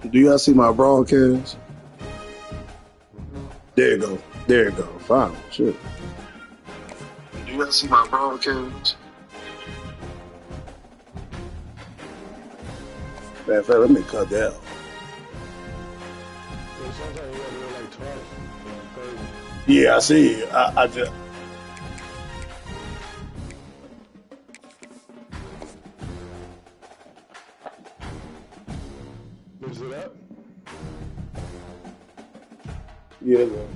Do y'all see my broadcast? There you go. There you go. Fine. Sure. Do y'all see my broadcast? Matter of fact, let me cut that out. Yeah, I see. I just. Is it up? Yeah, man.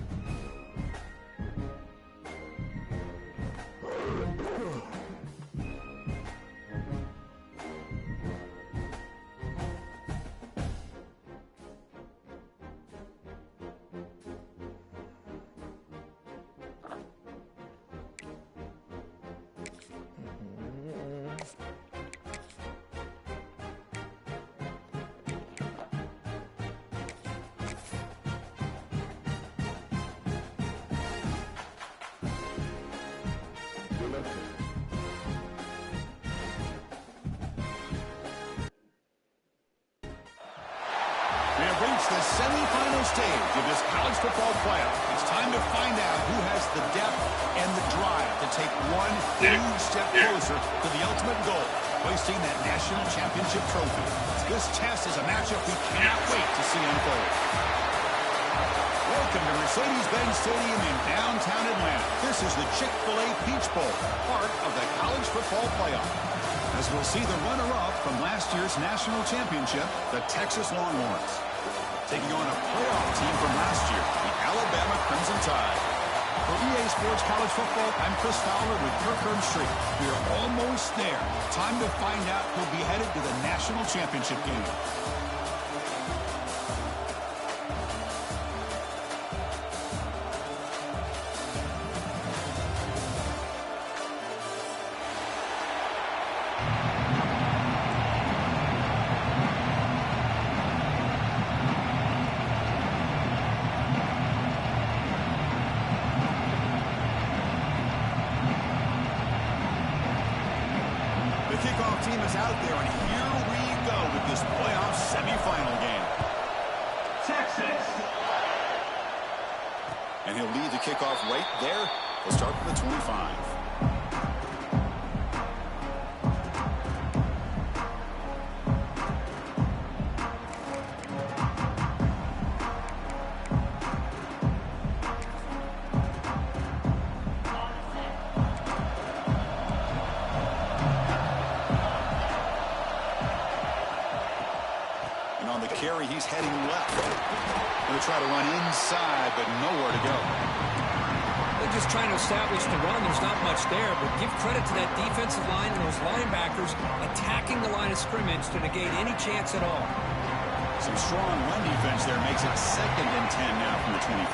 We have reached the semifinal stage of this college football playoff. It's time to find out who has the depth and the drive to take one huge step closer to the ultimate goal, hoisting that national championship trophy. This test is a matchup we cannot wait to see unfold. Welcome to Mercedes-Benz Stadium in downtown Atlanta. This is the Chick-fil-A Peach Bowl, part of the college football playoff. As we'll see the runner-up from last year's national championship, the Texas Longhorns, taking on a playoff team from last year, the Alabama Crimson Tide. For EA Sports College Football, I'm Chris Fowler with Kirk Herbstreit. We are almost there. Time to find out who'll be headed to the national championship game. The kickoff team is out there, and here we go with this playoff semifinal game. Texas. And he'll lead the kickoff right there. He'll start from the 25. And on the carry, he's heading left. Going to try to run inside, but nowhere to go. They're just trying to establish the run. There's not much there, but give credit to that defensive line and those linebackers attacking the line of scrimmage to negate any chance at all. Some strong run defense there makes it 2nd and 10 now from the 25.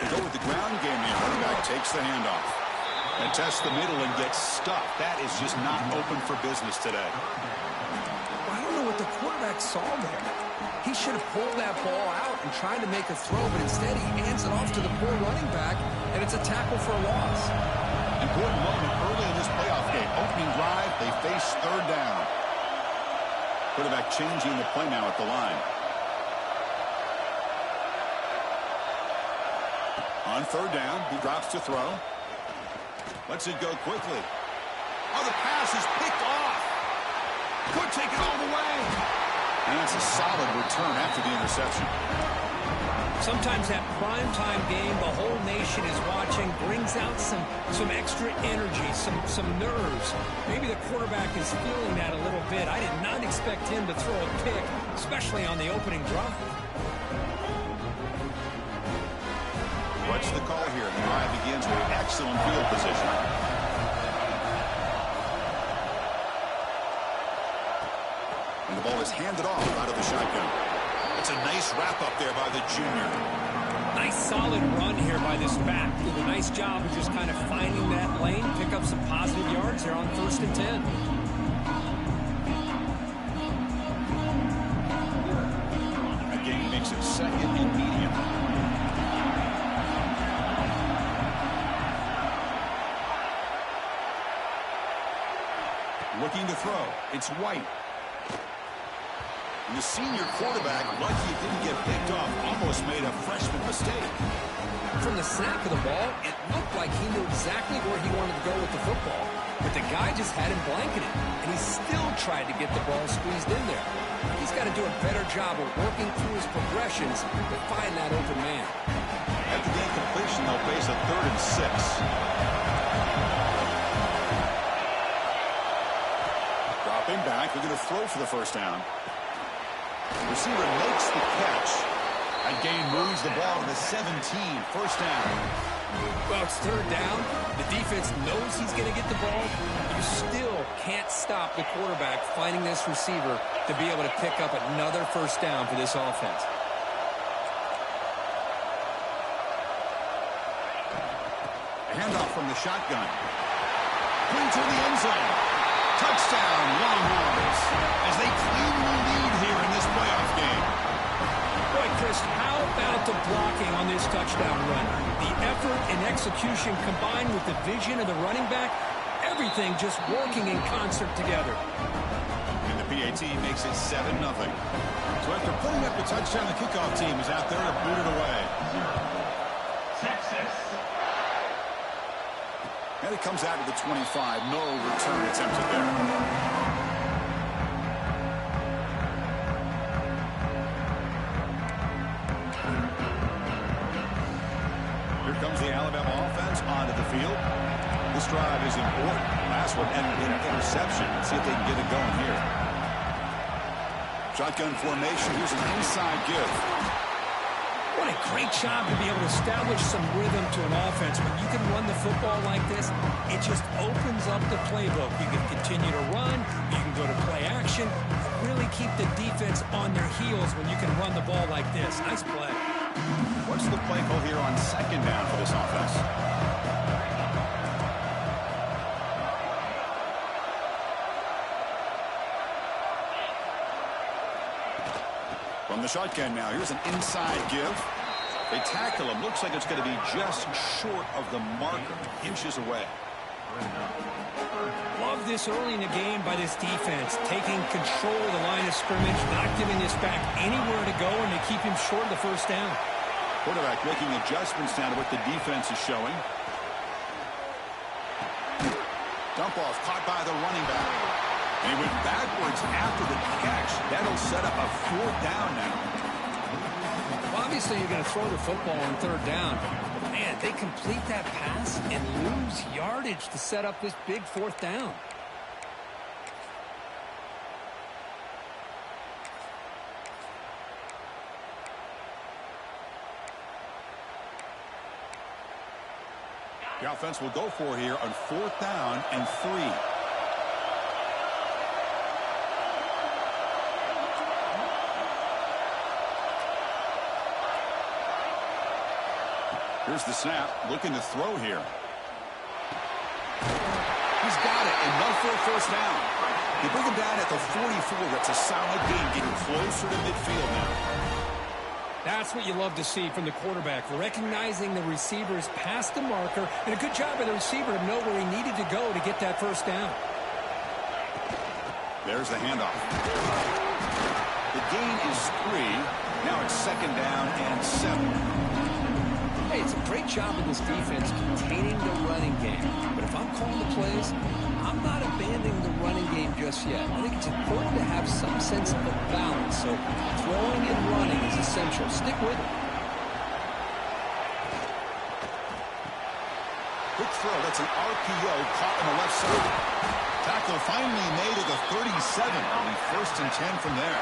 They go with the ground game here. Quarterback takes the handoff. And tests the middle and gets stuffed. That is just not open for business today. I don't know what the quarterback saw there. He should have pulled that ball out and tried to make a throw, but instead he hands it off to the poor running back, and it's a tackle for a loss. Important moment early in this playoff game. Opening drive, they face 3rd down. Quarterback changing the play now at the line. On 3rd down, he drops to throw. Lets it go quickly. Oh, the pass is picked off. Could take it all the way. And that's a solid return after the interception. Sometimes that primetime game, the whole nation is watching, brings out some extra energy, some nerves. Maybe the quarterback is feeling that a little bit. I did not expect him to throw a pick, especially on the opening drive. What's the call here? The drive begins with excellent field position. And the ball is handed off out of the shotgun. It's a nice wrap-up there by the junior. Nice solid run here by this back. Did a nice job of just kind of finding that lane, pick up some positive yards there on 1st and 10. That game makes it 2nd and medium. Looking to throw. It's White. And the senior quarterback, lucky it didn't get picked off, almost made a freshman mistake. From the snap of the ball, it looked like he knew exactly where he wanted to go with the football. But the guy just had him blanketed, and he still tried to get the ball squeezed in there. He's got to do a better job of working through his progressions to find that open man. After the incompletion, they'll face a 3rd and 6. Dropping back, we're going to throw for the first down. The receiver makes the catch. That gain moves the ball to the 17. First down. Well, it's 3rd down. The defense knows he's going to get the ball. You still can't stop the quarterback finding this receiver to be able to pick up another first down for this offense. A handoff from the shotgun. Clean to the end zone. Touchdown, Longhorns, as they claim the lead here in this playoff game. Boy, Chris, how about the blocking on this touchdown run? The effort and execution combined with the vision of the running back, everything just working in concert together. And the PAT makes it 7-0. So after putting up the touchdown, the kickoff team is out there to boot it away. Texas. And it comes out to the 25. No return attempted there. Here comes the Alabama offense onto the field. This drive is important. Last one ended in an interception. Let's see if they can get it going here. Shotgun formation. Here's an inside give. What a great job to be able to establish some rhythm to an offense. When you can run the football like this, it just opens up the playbook. You can continue to run. You can go to play action. Really keep the defense on their heels when you can run the ball like this. Nice play. What's the play call here on 2nd down for this offense? From the shotgun now, here's an inside give. They tackle him. Looks like it's going to be just short of the marker, inches away. Love this early in the game by this defense, taking control of the line of scrimmage, not giving this back anywhere to go, and to keep him short of the first down. Quarterback making adjustments now to what the defense is showing. Dump off caught by the running back. And he went backwards after the catch. That'll set up a 4th down now. Well, obviously, you're going to throw the football on 3rd down. But, man, they complete that pass and lose yardage to set up this big 4th down. The offense will go for here on 4th down and 3. Here's the snap, looking to throw here. He's got it, enough for a first down. They bring him down at the 44. That's a solid gain, getting closer to midfield now. That's what you love to see from the quarterback, recognizing the receiver's past the marker, and a good job by the receiver to know where he needed to go to get that first down. There's the handoff. The gain is 3. Now it's 2nd down and 7. Hey, it's a great job of this defense containing the running game. But if I'm calling the plays, I'm not abandoning the running game just yet. I think it's important to have some sense of balance. So throwing and running is essential. Stick with it. Quick throw. That's an RPO caught on the left side. Tackle finally made at the 37. Only 1st and 10 from there.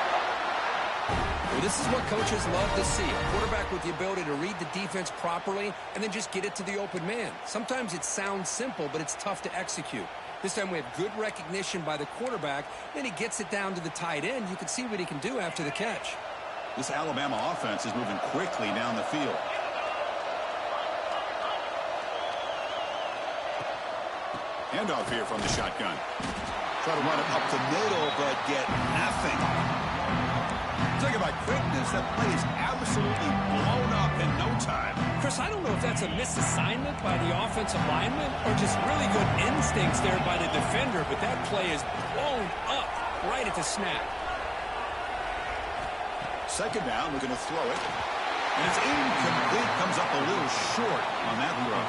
Well, this is what coaches love to see. A quarterback with the ability to read the defense properly and then just get it to the open man. Sometimes it sounds simple, but it's tough to execute. This time we have good recognition by the quarterback. Then he gets it down to the tight end. You can see what he can do after the catch. This Alabama offense is moving quickly down the field. Handoff here from the shotgun. Try to run it up the middle, but get nothing. Talk about quickness. That play is absolutely blown up in no time. Chris, I don't know if that's a misassignment by the offensive lineman or just really good instincts there by the defender, but that play is blown up right at the snap. Second down, looking to throw it. And it's incomplete. Comes up a little short on that throw.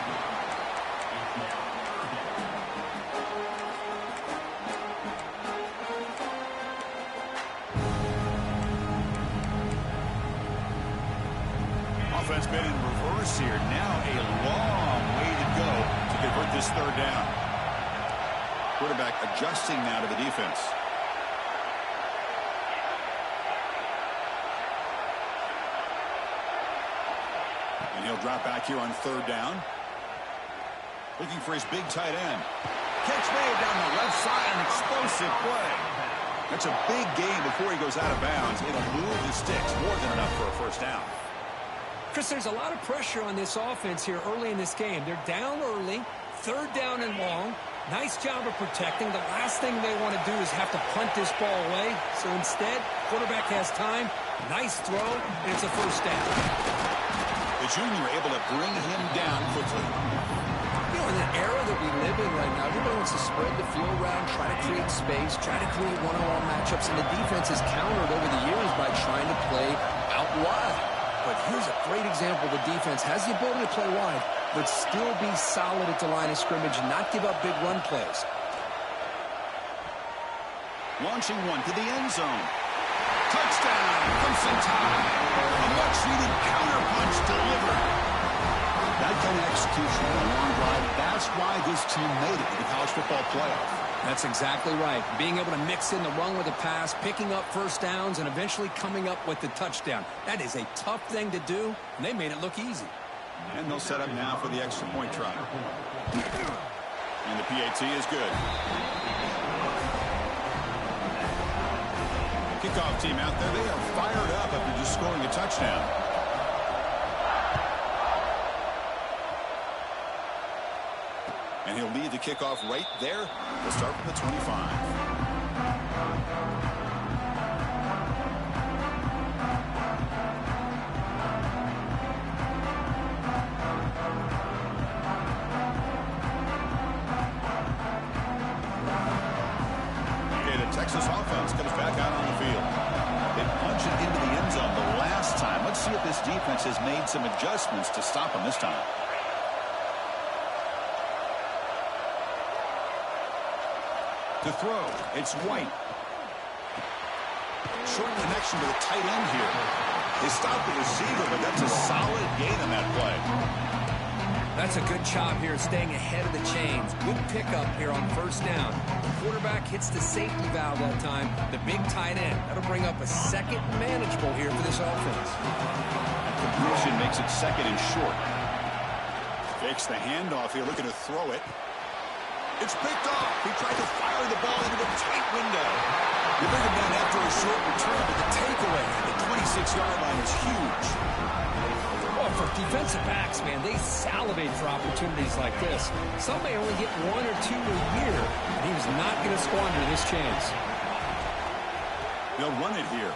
Offense been in reverse here. Now a long way to go to convert this third down. Quarterback adjusting now to the defense. And he'll drop back here on third down. Looking for his big tight end. Catch made down the left side, an explosive play. That's a big gain before he goes out of bounds. It'll move the sticks, more than enough for a first down. Chris, there's a lot of pressure on this offense here early in this game. They're down early, third down and long. Nice job of protecting. The last thing they want to do is have to punt this ball away. So instead, quarterback has time. Nice throw, and it's a first down. The junior able to bring him down quickly. You know, in the era that we live in right now, everybody wants to spread the field around, try to create space, try to create one-on-one matchups, and the defense has countered over the years by trying to play out wide. But here's a great example. The defense has the ability to play wide, but still be solid at the line of scrimmage and not give up big run plays. Launching one to the end zone. Touchdown, Crimson Tide. A much-needed counter-punch delivered. That kind of execution on a long drive, that's why this team made it to the college football playoff. That's exactly right. Being able to mix in the run with the pass, picking up first downs, and eventually coming up with the touchdown. That is a tough thing to do, and they made it look easy. And they'll set up now for the extra point try. And the PAT is good. Kickoff team out there, they are fired up after just scoring a touchdown. And he'll lead the kickoff right there. We'll start from the 25. Okay, the Texas offense comes back out on the field. They punch it into the end zone the last time. Let's see if this defense has made some adjustments to stop them this time. To throw, it's White. Short connection to the tight end here. They stop the receiver, but that's a solid gain on that play. That's a good job here, staying ahead of the chains. Good pickup here on first down. The quarterback hits the safety valve that time. The big tight end. That'll bring up a second manageable here for this offense. Completion makes it second and short. Fakes the handoff here, looking to throw it. It's picked off. He tried to fire the ball into a tight window. They bring him down after a short return, but the takeaway at the 26-yard line is huge. Well, for defensive backs, man, they salivate for opportunities like this. Some may only get one or two a year, and he was not going to squander this chance. They'll run it here.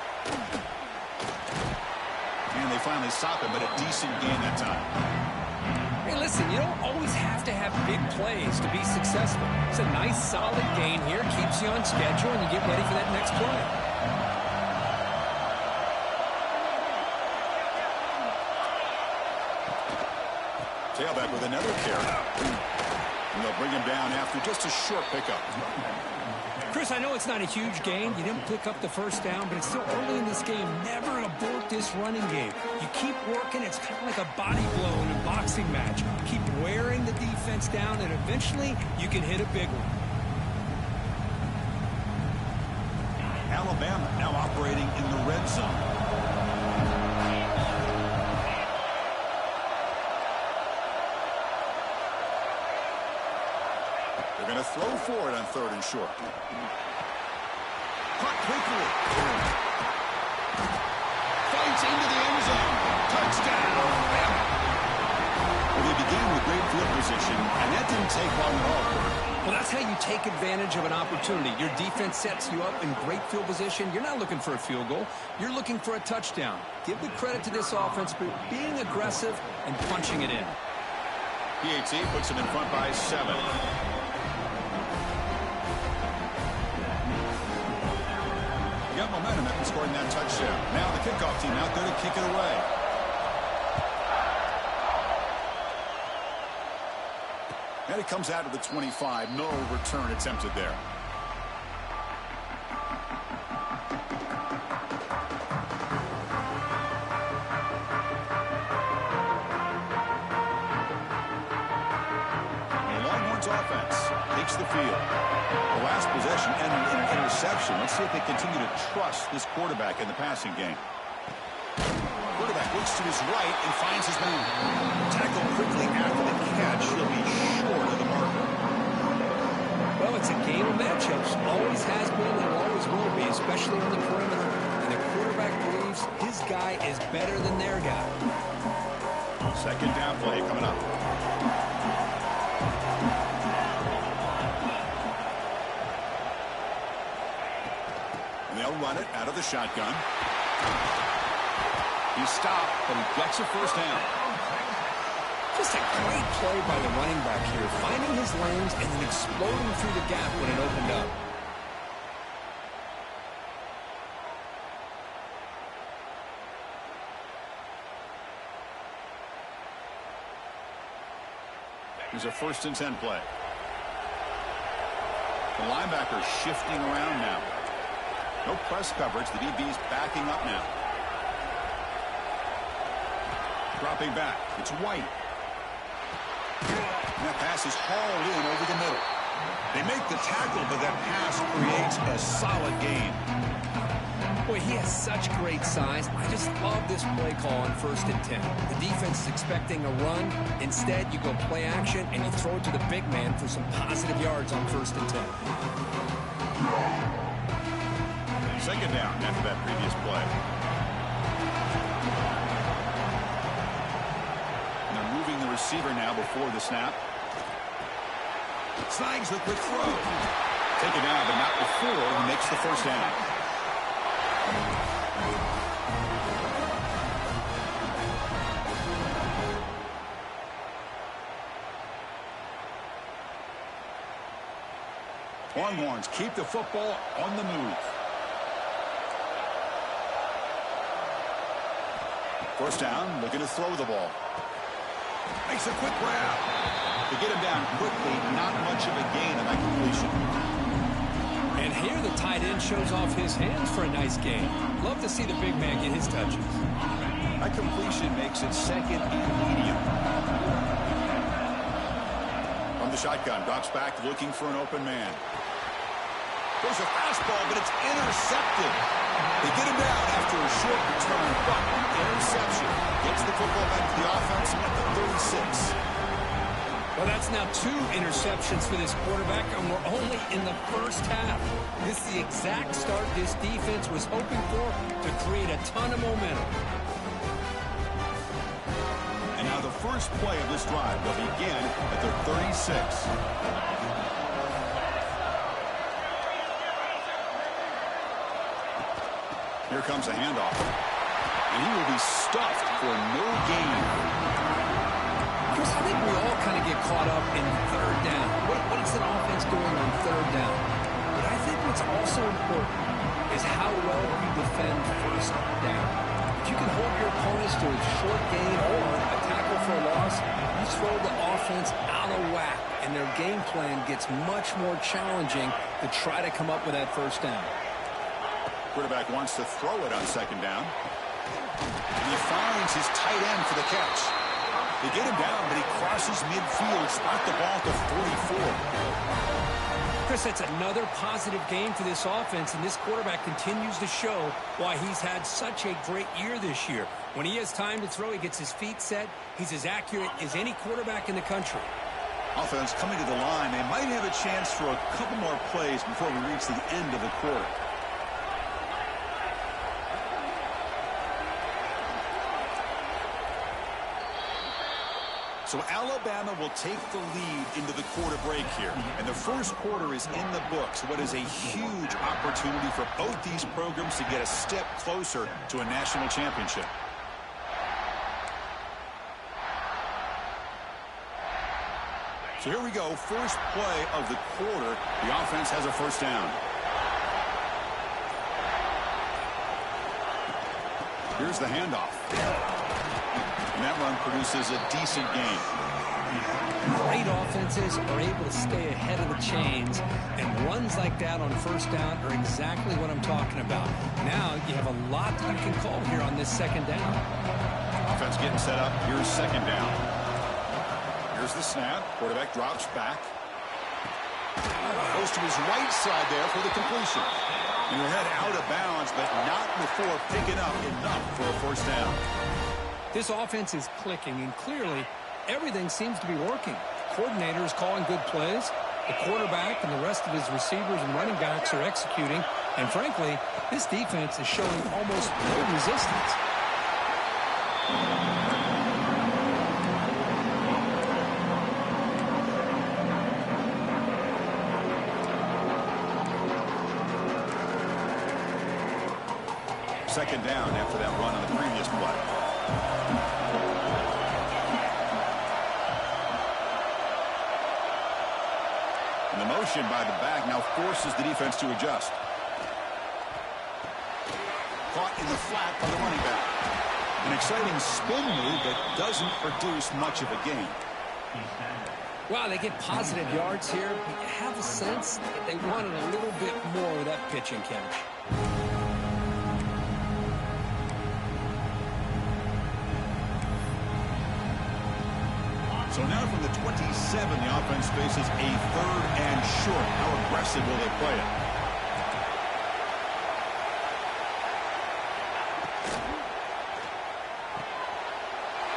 And they finally stop him, but a decent gain that time. Hey, listen, you don't always have to have big plays to be successful. It's a nice, solid gain here. Keeps you on schedule, and you get ready for that next play. Tailback with another carry. And they'll bring him down after just a short pickup. Chris, I know it's not a huge gain. You didn't pick up the first down, but it's still early in this game. Never abort this running game. You keep working. It's kind of like a body blow in a boxing match. Keep wearing the defense down, and eventually you can hit a big one. Alabama now operating in the red zone. They're going to throw for it on third and short. Caught quickly. Fights into the end zone. Touchdown. Well, they began with great field position, and that didn't take long at all, Kurt. Well, that's how you take advantage of an opportunity. Your defense sets you up in great field position. You're not looking for a field goal. You're looking for a touchdown. Give the credit to this offense for being aggressive and punching it in. PAT puts him in front by 7. Got momentum after scoring that touchdown. Now the kickoff team out there to kick it away. And it comes out of the 25. No return attempted there. The Longhorns offense takes the field. The last possession ended in an interception. Let's see if they continue to trust this quarterback in the passing game. Quarterback looks to his right and finds his man. Tackle quickly after the catch. He'll be short of the marker. Well, it's a game of matchups. Always has been and always will be, especially on the perimeter. And the quarterback believes his guy is better than their guy. Second down play coming up. And they'll run it out of the shotgun. He's stopped, but he gets a first down. Just a great play by the running back here, finding his lanes and then exploding through the gap when it opened up. Here's a 1st and 10 play. The linebacker shifting around now. No press coverage. The DB's backing up now. Dropping back. It's White. And that pass is hauled in over the middle. They make the tackle, but that pass creates a solid gain. Boy, he has such great size. I just love this play call on 1st and 10. The defense is expecting a run. Instead, you go play action, and you throw it to the big man for some positive yards on 1st and 10. Second down after that previous play. And they're moving the receiver now before the snap. Snags the quick throw. Taken down, but not before he makes the first down. Longhorns keep the football on the move. First down, looking to throw the ball. Makes a quick grab. To get him down quickly, not much of a gain on that completion. And here the tight end shows off his hands for a nice gain. Love to see the big man get his touches. That completion makes it 2nd and medium. From the shotgun, drops back looking for an open man. There's a fastball, but it's intercepted. They get him down after a short return, but interception gets the football back to the offense at the 36. Well, that's now 2 interceptions for this quarterback, and we're only in the first half. This is the exact start this defense was hoping for to create a ton of momentum. And now the first play of this drive will begin at the 36. Here comes a handoff. And he will be stuffed for no gain. Chris, I think we all kind of get caught up in 3rd down. What is an offense doing on 3rd down? But I think what's also important is how well you defend 1st down. If you can hold your opponents to a short gain or a tackle for a loss, you throw the offense out of whack, and their game plan gets much more challenging to try to come up with that 1st down. Quarterback wants to throw it on 2nd down. And he finds his tight end for the catch. They get him down, but he crosses midfield, spot the ball to 44. Chris, that's another positive game for this offense, and this quarterback continues to show why he's had such a great year this year. When he has time to throw, he gets his feet set. He's as accurate as any quarterback in the country. Offense coming to the line. They might have a chance for a couple more plays before we reach the end of the quarter. So Alabama will take the lead into the quarter break here. And the first quarter is in the books. What is a huge opportunity for both these programs to get a step closer to a national championship. So here we go. First play of the quarter. The offense has a first down. Here's the handoff. And that run produces a decent gain. Great offenses are able to stay ahead of the chains, and runs like that on first down are exactly what I'm talking about. Now you have a lot that you can call here on this second down. Offense getting set up. Here's second down. Here's the snap. Quarterback drops back. Goes to his right side there for the completion. And your head out of bounds, but not before picking up enough for a first down. This offense is clicking, and clearly everything seems to be working. Coordinator is calling good plays. The quarterback and the rest of his receivers and running backs are executing. And frankly, this defense is showing almost no resistance. Second down after that run on the previous play. And the motion by the back now forces the defense to adjust. Caught in the flat by the running back. An exciting spin move that doesn't produce much of a gain. Wow, they get positive yards here, but you have a sense that they wanted a little bit more with that pitching catch. So now from the 27, the offense faces a third and short. How aggressive will they play it?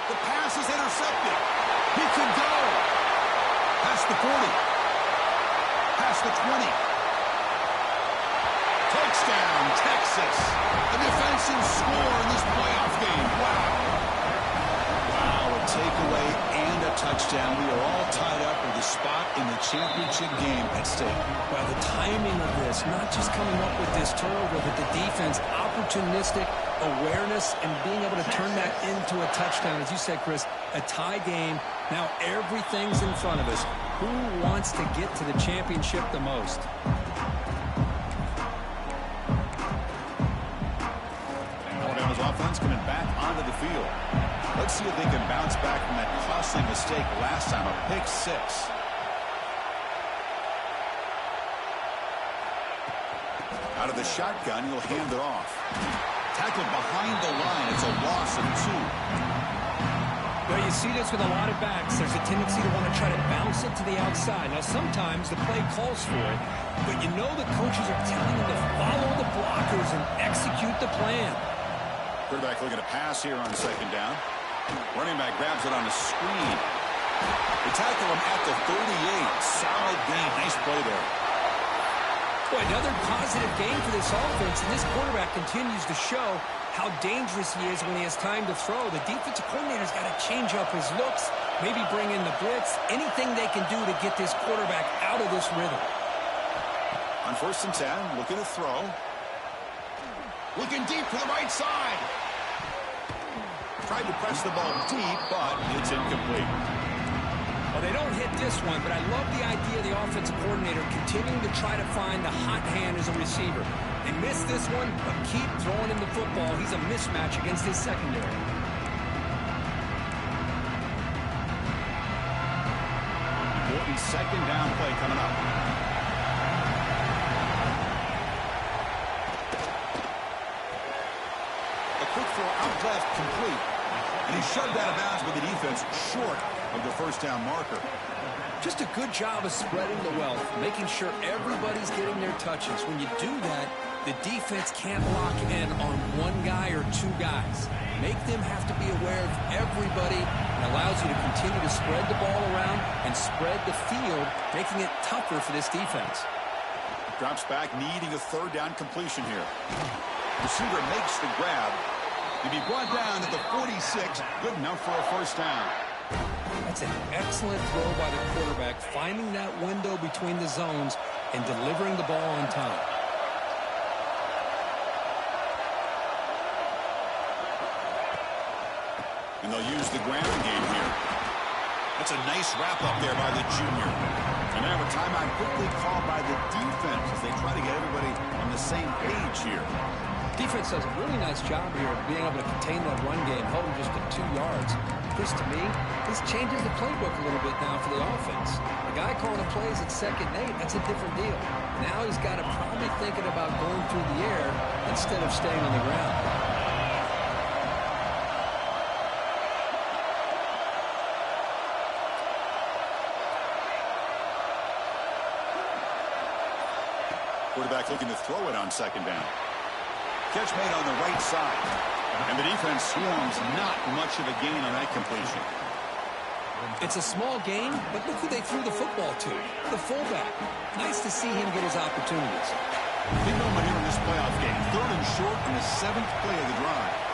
The pass is intercepted. He can go. Past the 40. Past the 20. Touchdown, Texas. A defensive score in this playoff game. Wow. Takeaway and a touchdown. We are all tied up with a spot in the championship game at stake. Well, the timing of this, not just coming up with this turnover, but the defense, opportunistic awareness, and being able to turn that into a touchdown. As you said, Chris, a tie game. Now everything's in front of us. Who wants to get to the championship the most? Alabama's offense coming back onto the field. Let's see if they can bounce back from that costly mistake last time, a pick six. Out of the shotgun, he'll hand it off. Tackled behind the line. It's a loss of 2. Well, you see this with a lot of backs. There's a tendency to want to try to bounce it to the outside. Now, sometimes the play calls for it, but you know the coaches are telling them to follow the blockers and execute the plan. Quarterback looking to pass here on second down. Running back grabs it on a screen. They tackle him at the 38. Solid gain. Nice play there. Boy, another positive game for this offense, and this quarterback continues to show how dangerous he is when he has time to throw. The defensive coordinator's got to change up his looks, maybe bring in the blitz, anything they can do to get this quarterback out of this rhythm. On first and 10, looking to throw. Looking deep to the right side. Tried to press the ball deep, but it's incomplete. Well, they don't hit this one, but I love the idea of the offensive coordinator continuing to try to find the hot hand as a receiver. They missed this one, but keep throwing him the football. He's a mismatch against his secondary. Important second down play coming up. A quick throw out left, complete. And he shoved out of bounds with the defense short of the first down marker. Just a good job of spreading the wealth, making sure everybody's getting their touches. When you do that, the defense can't lock in on one guy or two guys. Make them have to be aware of everybody, and allows you to continue to spread the ball around and spread the field, making it tougher for this defense. Drops back, needing a third down completion here. Receiver makes the grab. To be brought down at the 46, good enough for a first down. That's an excellent throw by the quarterback, finding that window between the zones and delivering the ball on time. And they'll use the ground game here. That's a nice wrap up there by the junior. And now a timeout quickly called by the defense as they try to get everybody on the same page here. Defense does a really nice job here of being able to contain that run game, held him just to 2 yards. Chris, to me, this changes the playbook a little bit now for the offense. The guy calling the plays at 2nd and 8, that's a different deal. Now he's got to probably thinking about going through the air instead of staying on the ground. Quarterback looking to throw it on 2nd down. Catch made on the right side. And the defense swarms not much of a gain on that completion. It's a small gain, but look who they threw the football to. The fullback. Nice to see him get his opportunities. Big moment here in this playoff game. 3rd and short in the 7th play of the drive.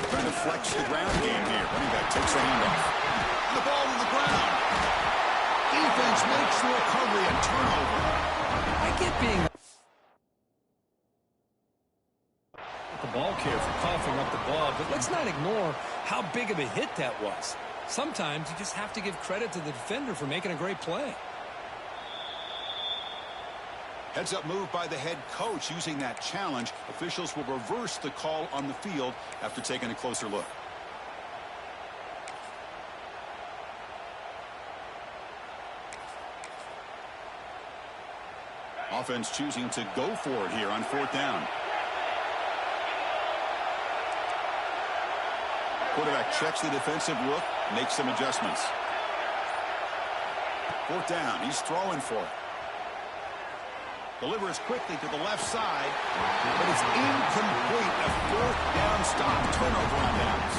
Trying to flex the ground game here. Running back takes the handoff. The ball to the ground. Defense makes the recovery and turnover. I get being the ball care for coughing up the ball, but let's not ignore how big of a hit that was. Sometimes you just have to give credit to the defender for making a great play. Heads-up move by the head coach using that challenge. Officials will reverse the call on the field after taking a closer look. Offense choosing to go for it here on 4th down. Quarterback checks the defensive look, makes some adjustments. 4th down, he's throwing for it. Delivers quickly to the left side, but it's incomplete. A 4th down stop, turnover on downs.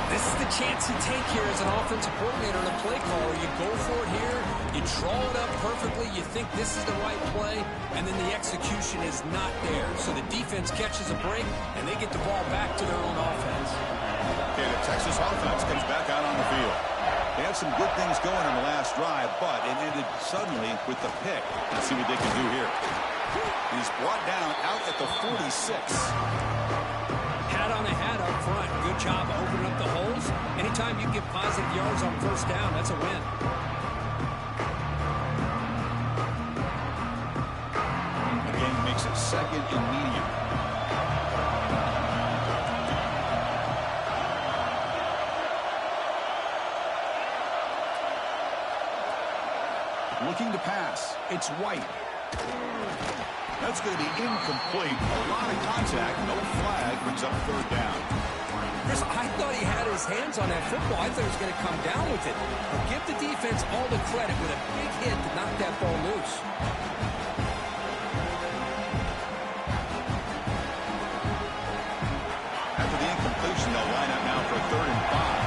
This is the chance you take here as an offensive coordinator and a play caller. You go for it here, you draw it up perfectly, you think this is the right play, and then the execution is not there. So the defense catches a break, and they get the ball back to their own offense. Okay, the Texas offense comes back out on the field. They had some good things going on the last drive, but it ended suddenly with the pick. Let's see what they can do here. He's brought down out at the 46. Hat on a hat up front. Good job opening up the holes. Anytime you get positive yards on 1st down, that's a win. Again, makes it 2nd and medium. Looking to pass. It's White. That's going to be incomplete. A lot of contact. No flag. Brings up 3rd down. Chris, I thought he had his hands on that football. I thought he was going to come down with it. But give the defense all the credit with a big hit to knock that ball loose. After the incompletion, they'll line up now for 3rd and 5.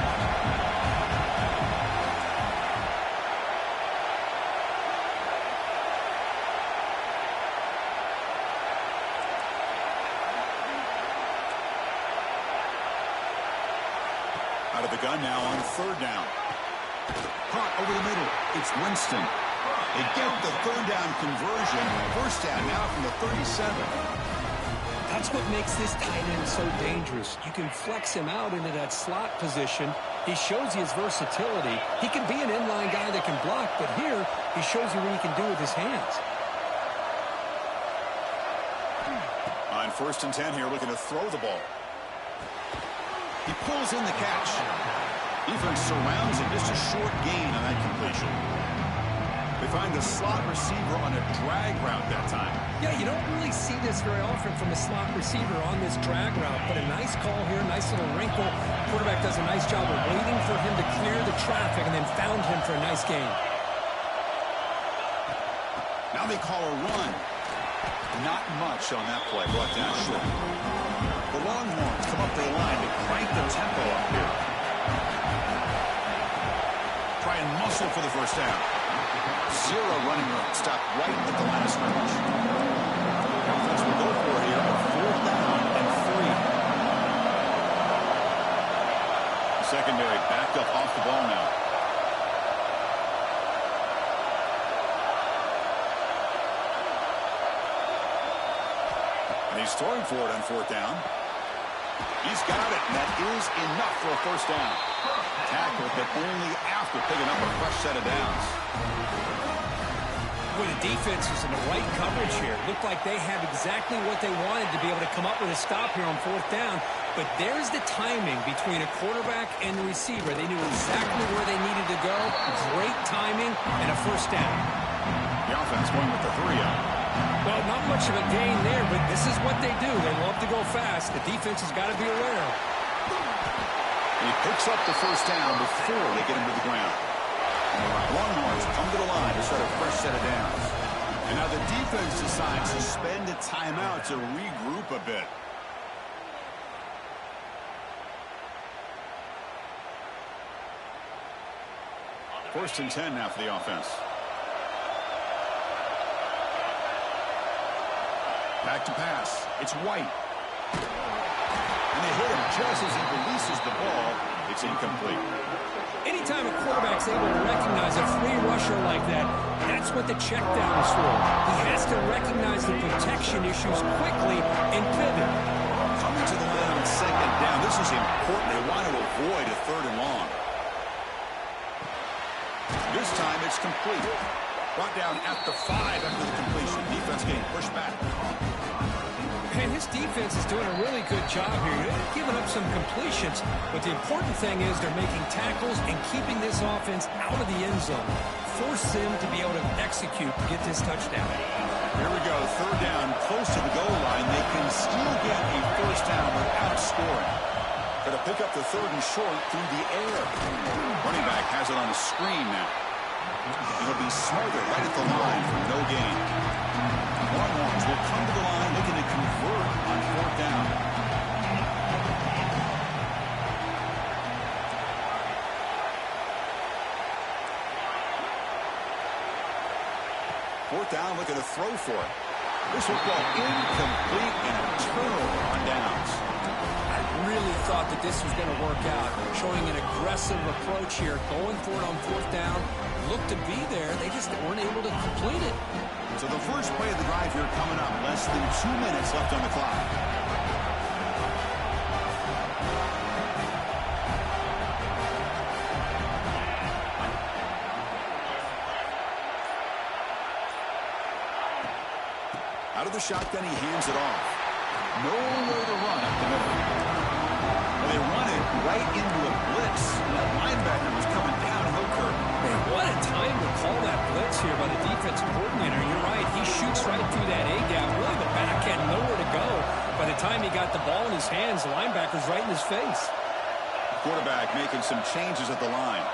Out of the gun now on 3rd down. Caught over the middle. It's Winston. They get the 3rd down conversion. 1st down now from the 37. That's what makes this tight end so dangerous. You can flex him out into that slot position. He shows you his versatility. He can be an inline guy that can block, but here he shows you what he can do with his hands. On 1st and 10 here, looking to throw the ball. He pulls in the catch. Defense surrounds him. Just a short gain on that completion. They find the slot receiver on a drag route that time. Yeah, you don't really see this very often from a slot receiver on this drag route, but a nice call here, nice little wrinkle. Quarterback does a nice job of waiting for him to clear the traffic and then found him for a nice gain. Now they call a run. Not much on that play. Brought down short. The Longhorns come up to the line to crank the tempo up here. Tries and muscle for the first down. Zero running room. Stopped right at the line of scrimmage. The offense will go for it here on 4th down and 3. The secondary backed up off the ball now. And he's throwing for it on 4th down. He's got it, and that is enough for a first down. Tackle, but only after picking up a fresh set of downs. Well, the defense was in the right coverage here. Looked like they have exactly what they wanted to be able to come up with a stop here on 4th down. But there's the timing between a quarterback and the receiver. They knew exactly where they needed to go. Great timing and a first down. The offense going with the 3-out. Well, not much of a gain there, but this is what they do. They love to go fast. The defense has got to be aware. He picks up the first down before they get him to the ground. And the Longhorns come to the line to start a fresh set of downs. And now the defense decides to spend a timeout to regroup a bit. First and 10 now for the offense. Back to pass. It's White. And they hit him just as he releases the ball. It's incomplete. Anytime a quarterback's able to recognize a free rusher like that, that's what the check down is for. He has to recognize the protection issues quickly and pivot. Coming to the line on 2nd down. This is important. They want to avoid a 3rd and long. This time it's complete. Brought down at the 5 after the completion. Defense getting pushed back. And his defense is doing a really good job here. They're giving up some completions, but the important thing is they're making tackles and keeping this offense out of the end zone. Force them to be able to execute to get this touchdown. Here we go. 3rd down, close to the goal line. They can still get a first down without scoring. Got to pick up the 3rd and short through the air. Running back has it on a screen now. He'll be smothered right at the line for no gain. Longhorns will come to the line looking to convert on 4th down. Fourth down, looking to throw for it. This football incomplete and a turnover on downs. I really thought that this was going to work out. Showing an aggressive approach here, going for it on 4th down. Looked to be there. They just weren't able to complete it. So the first play of the drive here coming up. Less than 2 minutes left on the clock. Out of the shotgun, he hands it off. Nowhere to run up the middle. Well, they run it right into a blitz. That linebacker was coming down and curve. Man, what a time to call that blitz here by the defensive coordinator. You're right. He shoots right through that A-gap. Really, the back had nowhere to go. By the time he got the ball in his hands, the linebacker's right in his face. Quarterback making some changes at the line.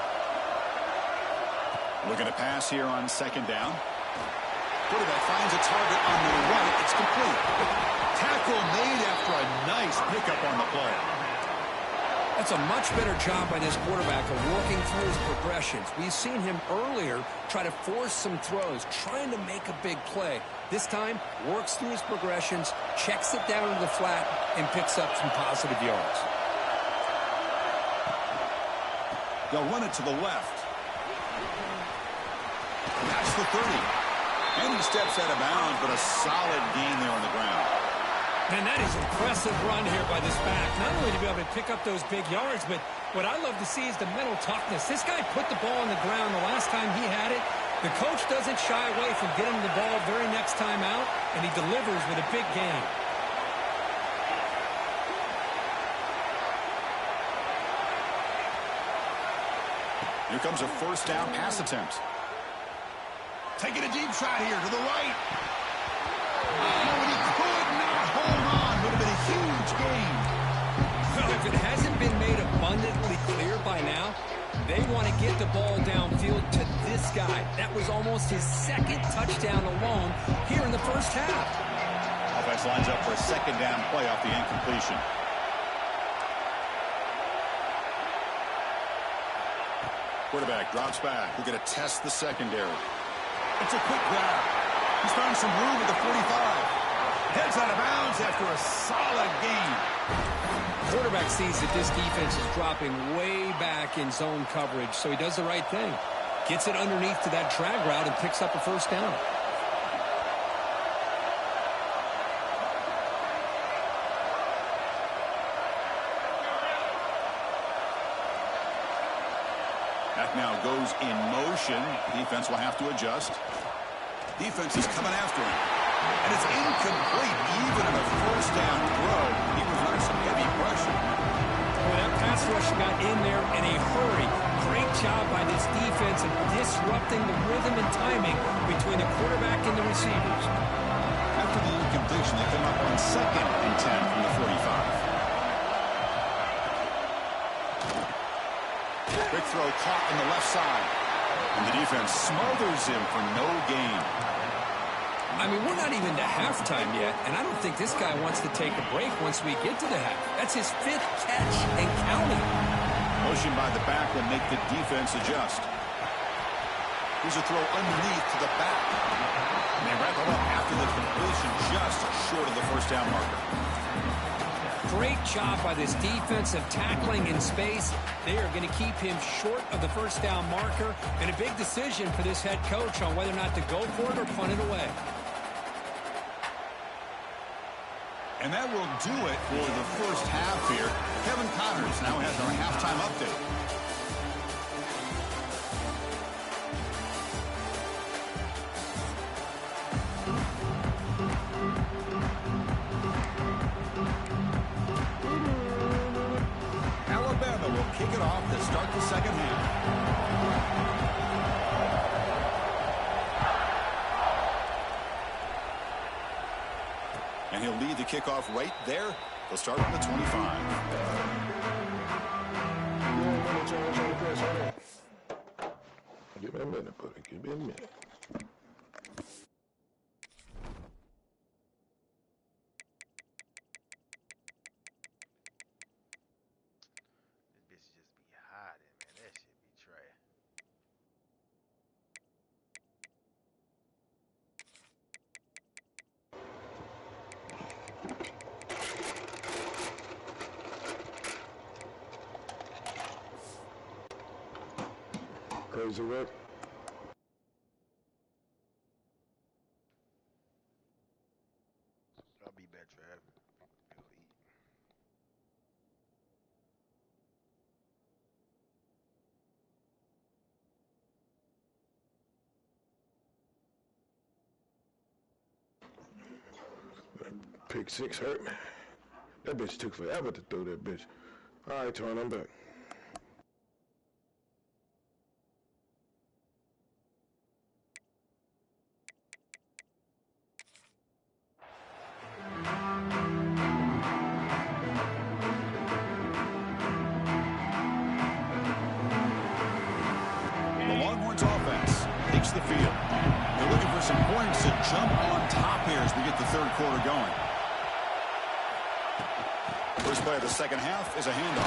Looking to pass here on 2nd down. Quarterback finds a target on the right. It's complete. Tackle made after a nice pickup on the play. That's a much better job by this quarterback of working through his progressions. We've seen him earlier try to force some throws, trying to make a big play. This time, works through his progressions, checks it down to the flat, and picks up some positive yards. They'll run it to the left. That's the 30. And he steps out of bounds, but a solid gain there on the ground. And that is an impressive run here by this back. Not only to be able to pick up those big yards, but what I love to see is the mental toughness. This guy put the ball on the ground the last time he had it. The coach doesn't shy away from getting the ball very next time out, and he delivers with a big gain. Here comes a first down pass attempt. Taking a deep shot here to the right. Oh, and he could not hold on. Would have been a huge gain. Well, if it hasn't been made abundantly clear by now, they want to get the ball downfield to this guy. That was almost his 2nd touchdown alone here in the first half. Offense lines up for a 2nd down play off the incompletion. Quarterback drops back. We're going to test the secondary. It's a quick grab. He's found some room at the 45. Heads out of bounds after a solid gain. Quarterback sees that this defense is dropping way back in zone coverage, so he does the right thing. Gets it underneath to that drag route and picks up a first down. That now goes in motion. Defense will have to adjust. Defense is coming after him. And it's incomplete. Even on a first down throw, he was under some heavy pressure. Well, that pass rush got in there in a hurry. Great job by this defense of disrupting the rhythm and timing between the quarterback and the receivers. After the incompletion, they come up on 2nd and 10 from the 45. Quick throw caught on the left side. And the defense smothers him for no gain. I mean, we're not even to halftime yet, and I don't think this guy wants to take a break once we get to the half. That's his 5th catch and counting. Motion by the back will make the defense adjust. Here's a throw underneath to the back. And they wrap it up after the completion just short of the first down marker. Great job by this defense of tackling in space. They are going to keep him short of the first down marker, and a big decision for this head coach on whether or not to go for it or punt it away. And that will do it for the first half here. Kevin Connors now has our halftime update. Alabama will kick it off to start the second half. And he'll lead the kickoff right there. They'll start on the 25. Give me a minute, buddy. Give me a minute. This bitch just be hiding, man. That shit be trash. Crazy work. I'll be back, Trav. Go eat. Pick 6 hurt me. That bitch took forever to throw that bitch. All right, Twan, I'm back. The Longhorns offense takes the field. They're looking for some points to jump on top here as we get the third quarter going. First play of the second half is a handoff.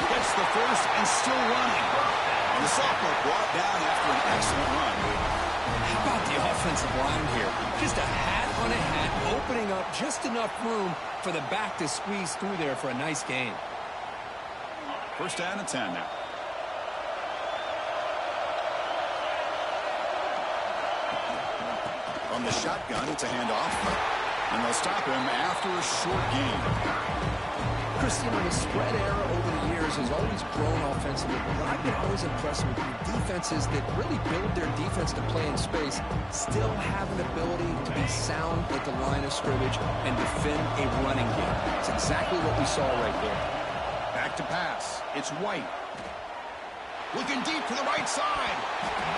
Gets the first and still running. And the sophomore brought down after an excellent run. How about the offensive line here? Just a hat on a hat, opening up just enough room for the back to squeeze through there for a nice gain. First down and 10 now. On the shotgun, it's a handoff. And they'll stop him after a short gain. Chris, you know, the spread era over the years has always grown offensively. But I've been always impressed with defenses that really build their defense to play in space, still have an ability to be sound at the line of scrimmage and defend a running game. It's exactly what we saw right there. Back to pass. It's White. Looking deep to the right side.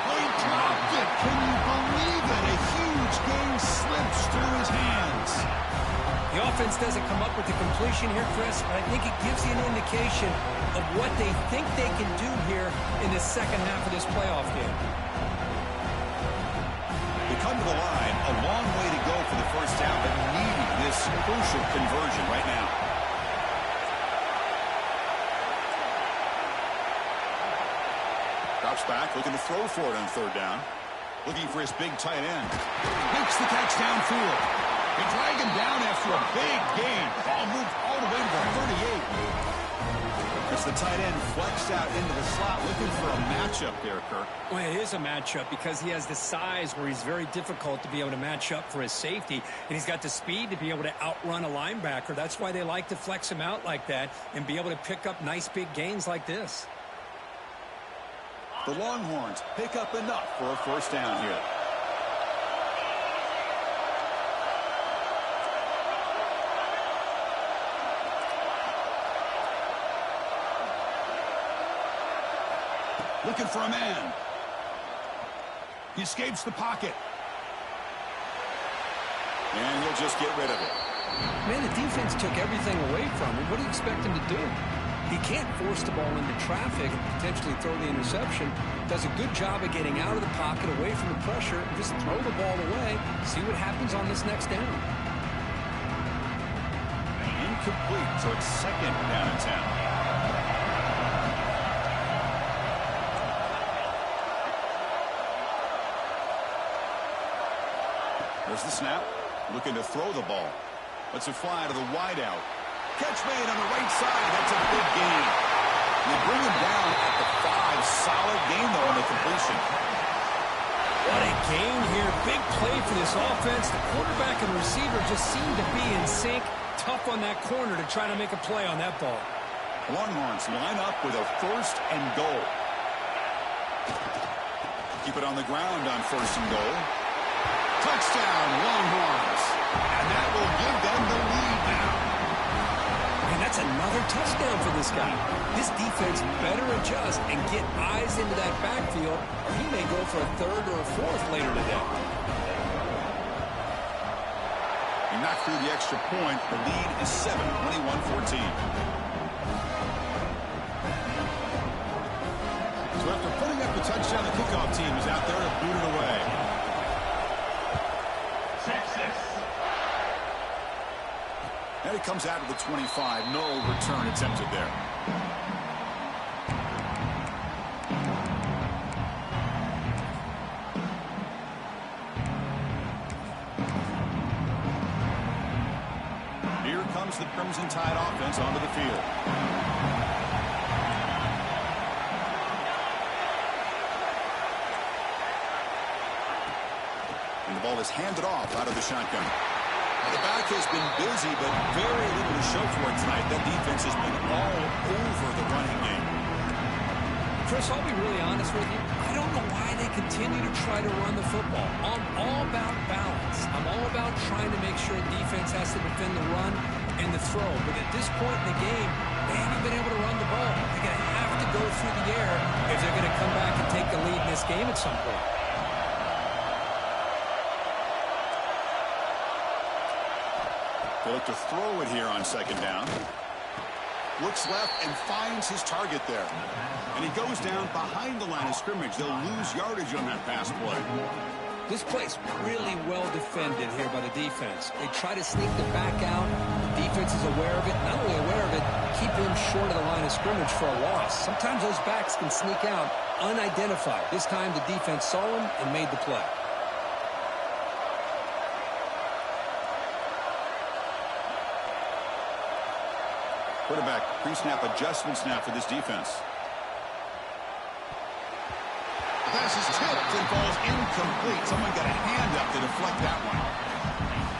Oh, he dropped it. Can you believe it? A huge game slips through his hands. The offense doesn't come up with the completion here, Chris, but I think it gives you an indication of what they think they can do here in the second half of this playoff game. They come to the line. A long way to go for the first down, but needing this crucial conversion right now. Drops back, looking to throw for it on third down. Looking for his big tight end. Makes the catch downfield. They drag him down after a big gain. Ball moved all the way to the 38. As the tight end flexed out into the slot, looking for a matchup there, Kirk. Well, it is a matchup because he has the size where he's very difficult to be able to match up for his safety, and he's got the speed to be able to outrun a linebacker. That's why they like to flex him out like that and be able to pick up nice big gains like this. The Longhorns pick up enough for a first down here. Looking for a man. He escapes the pocket. And he'll just get rid of it. Man, the defense took everything away from him. What do you expect him to do? He can't force the ball into traffic and potentially throw the interception. Does a good job of getting out of the pocket, away from the pressure, and just throw the ball away. See what happens on this next down. Incomplete, so it's second down and 10. There's the snap. Looking to throw the ball. Lets it fly to the wideout. Catch made on the right side. That's a big gain. They bring him down at the 5. Solid gain, though, on the completion. What a gain here. Big play for this offense. The quarterback and receiver just seem to be in sync. Tough on that corner to try to make a play on that ball. Longhorns line up with a first and goal. Keep it on the ground on first and goal. Touchdown, Longhorns. And that will give them the lead now. And that's another touchdown for this guy. This defense better adjust and get eyes into that backfield, or he may go for a third or a fourth later today. He knocked through the extra point. The lead is 7, 21-14. So after putting up the touchdown, the kickoff team is out there to boot it away. And it comes out of the 25. No return attempted there. Here comes the Crimson Tide offense onto the field. And the ball is handed off out of the shotgun. The back has been busy, but very little to show for it tonight. That defense has been all over the running game. Chris, I'll be really honest with you. I don't know why they continue to try to run the football. I'm all about balance. I'm all about trying to make sure defense has to defend the run and the throw. But at this point in the game, they haven't been able to run the ball. They're going to have to go through the air if they're going to come back and take the lead in this game at some point. They look to throw it here on second down. Looks left and finds his target there. And he goes down behind the line of scrimmage. They'll lose yardage on that pass play. This play's really well defended here by the defense. They try to sneak the back out. The defense is aware of it. Not only aware of it, keep him short of the line of scrimmage for a loss. Sometimes those backs can sneak out unidentified. This time the defense saw him and made the play. Quarterback pre-snap adjustment snap for this defense. The pass is tipped and falls incomplete. Someone got a hand up to deflect that one.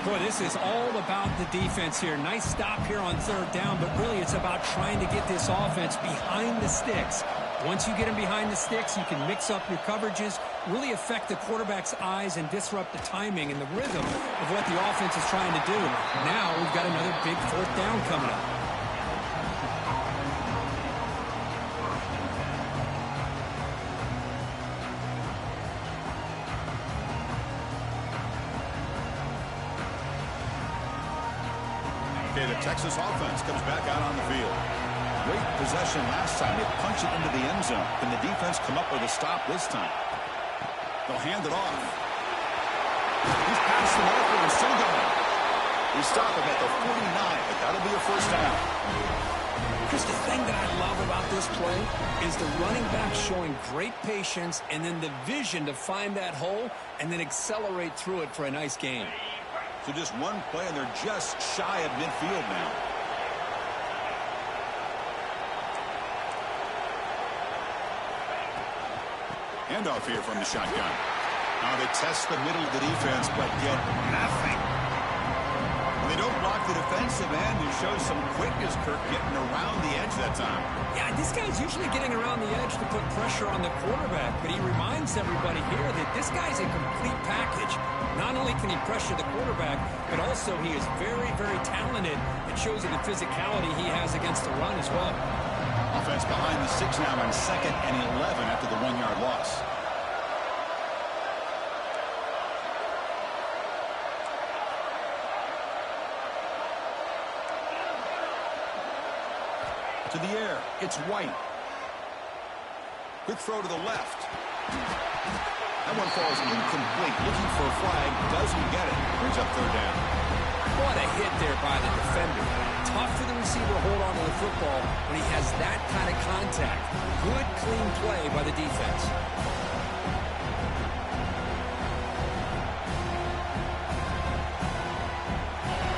Boy, this is all about the defense here. Nice stop here on third down, but really it's about trying to get this offense behind the sticks. Once you get them behind the sticks, you can mix up your coverages, really affect the quarterback's eyes and disrupt the timing and the rhythm of what the offense is trying to do. Now we've got another big fourth down coming up. The Texas offense comes back out on the field. Great possession last time. They punch it into the end zone. Can the defense come up with a stop this time? They'll hand it off. He's past the marker and still going. We stop him at the 49, but that'll be a first down. Chris, the thing that I love about this play is the running back showing great patience and then the vision to find that hole and then accelerate through it for a nice gain. So just one play, and they're just shy of midfield now. Handoff here from the shotgun. Now they test the middle of the defense, but get nothing. When they don't block the defensive end, it shows some quickness, Kirk, getting around the edge that time. Yeah, this guy's usually getting around the edge to put pressure on the quarterback, but he reminds everybody here that this guy's a complete package. Not only can he pressure the quarterback, but also he is very, very talented. It shows in the physicality he has against the run as well. Offense behind the 6 now on 2nd and 11 after the 1-yard loss. To the air, it's White. Quick throw to the left. That one falls incomplete. Looking for a flag, doesn't get it. Brings up 3rd down. What a hit there by the defender. Tough for the receiver to hold on to the football when he has that kind of contact. Good, clean play by the defense.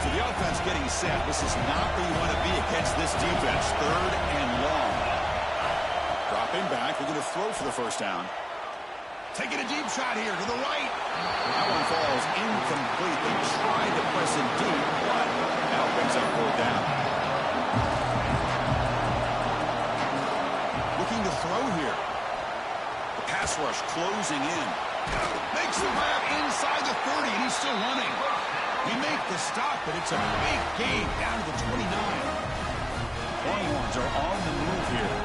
So the offense getting set. This is not where you want to be against this defense. 3rd and long. Dropping back. They're going to throw for the 1st down. Taking a deep shot here to the right. That one falls incomplete. They tried to press it deep, but now brings up 4th down. Looking to throw here. The pass rush closing in. Makes the grab inside the 30, and he's still running. He made the stop, but it's a big gain down to the 29. Longhorns are on the move here.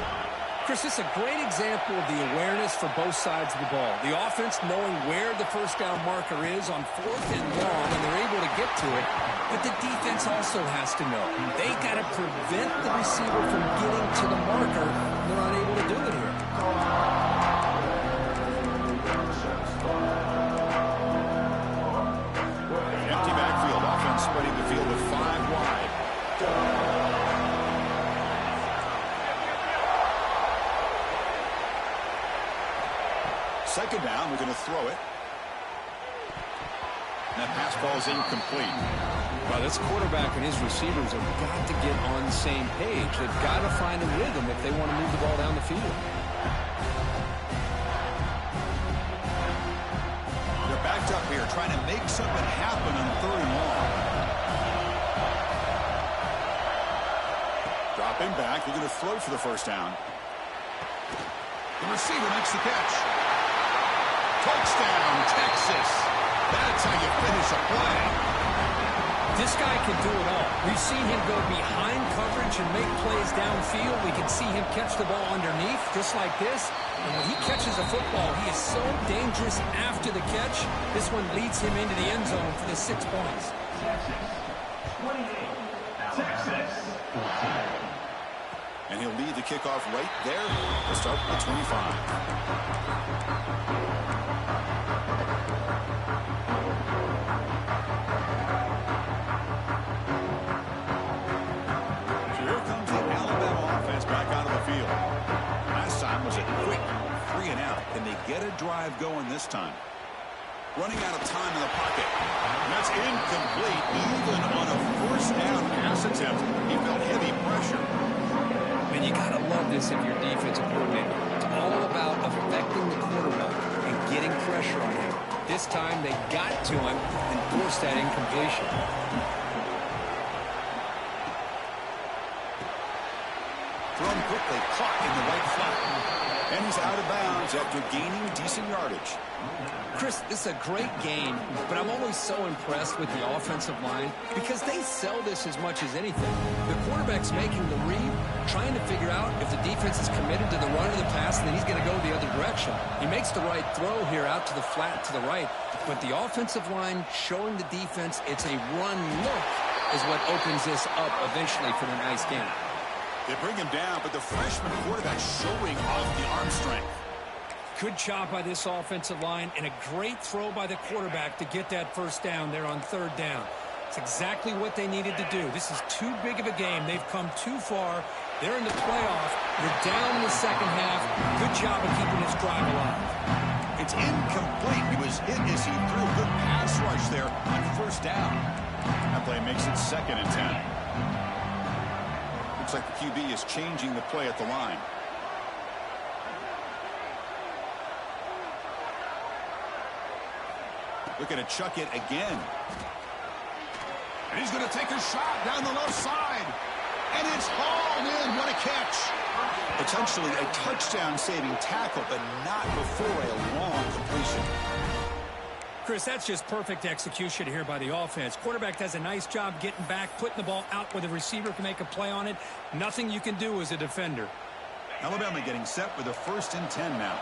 Chris, this is a great example of the awareness for both sides of the ball. The offense knowing where the 1st down marker is on 4th and long, and they're able to get to it. But the defense also has to know. They got to prevent the receiver from getting to the marker. They're unable to do it here. Empty backfield. Offense spreading the field with 5 wide. 2nd down, we're going to throw it. And that pass ball is incomplete. Well, this quarterback and his receivers have got to get on the same page. They've got to find a rhythm if they want to move the ball down the field. They're backed up here trying to make something happen on 3rd and long. Dropping back, they're going to throw for the 1st down. The receiver makes the catch. Touchdown, Texas. That's how you finish a play. This guy can do it all. We've seen him go behind coverage and make plays downfield. We can see him catch the ball underneath, just like this. And when he catches a football, he is so dangerous after the catch. This one leads him into the end zone for the 6 points. Texas, 28, Texas. And he'll lead the kickoff right there to start with 25. Get a drive going this time. Running out of time in the pocket. And that's incomplete. Even on a 1st down pass attempt, he felt heavy pressure. And you got to love this if you're defensive coordinator. It's all about affecting the quarterback and getting pressure on him. This time they got to him and forced that incompletion. Thrown quickly, caught in the right flat. And he's out of bounds after gaining decent yardage. Chris, this is a great game, but I'm always so impressed with the offensive line because they sell this as much as anything. The quarterback's making the read, trying to figure out if the defense is committed to the run or the pass, and then he's going to go the other direction. He makes the right throw here out to the flat to the right, but the offensive line showing the defense it's a run look is what opens this up eventually for the nice game. They bring him down, but the freshman quarterback showing off the arm strength. Good job by this offensive line and a great throw by the quarterback to get that 1st down there on 3rd down. It's exactly what they needed to do. This is too big of a game. They've come too far. They're in the playoff. You're down in the second half. Good job of keeping this drive alive. It's incomplete. He was hit as he threw a good pass rush there on first down. That play makes it 2nd and 10. Looks like the QB is changing the play at the line. Looking to chuck it again. And he's going to take a shot down the left side. And it's hauled in. What a catch. Potentially a touchdown-saving tackle, but not before a long completion. Chris, that's just perfect execution here by the offense. Quarterback does a nice job getting back, putting the ball out where the receiver can make a play on it. Nothing you can do as a defender. Alabama getting set with a 1st and 10 now.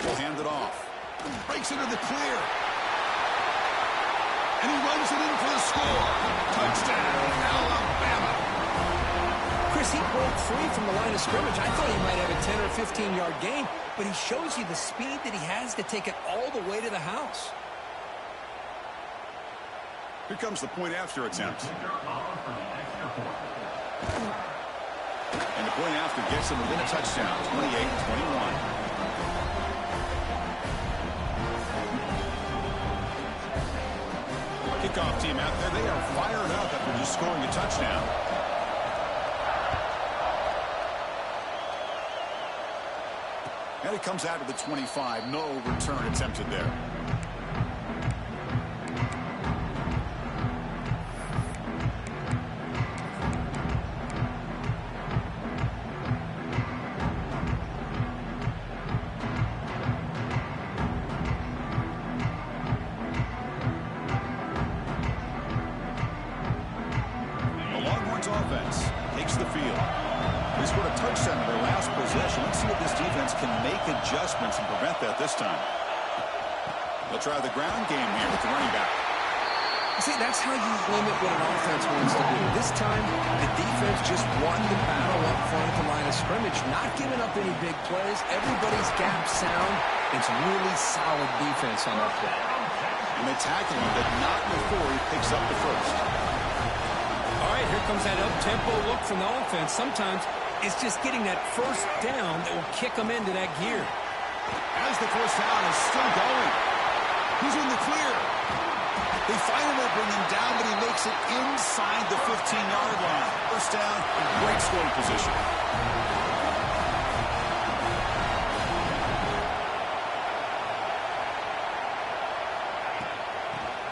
Will hand it off. Breaks into the clear. And he runs it in for the score. Touchdown, Alabama. Chris, he broke free from the line of scrimmage. I thought he might have a 10 or 15-yard gain, but he shows you the speed that he has to take it all the way to the house. Here comes the point after attempt. And the point after gets him within a touchdown, 28-21. Kickoff team out there. They are fired up after just scoring a touchdown. And it comes out of the 25. No return attempted there. Offense takes the field. They scored a touchdown in their last possession. Let's see if this defense can make adjustments and prevent that this time. They'll try the ground game here with the running back. See, that's how you limit what an offense wants to do. This time, the defense just won the battle up front at the line of scrimmage, not giving up any big plays. Everybody's gap sound. It's really solid defense on that play. And they tackle him, but not before he picks up the first. All right, here comes that up-tempo look from the offense. Sometimes it's just getting that first down that will kick them into that gear. As the first down is still going. He's in the clear. They finally bring him down, but he makes it inside the 15-yard line. First down in great scoring position.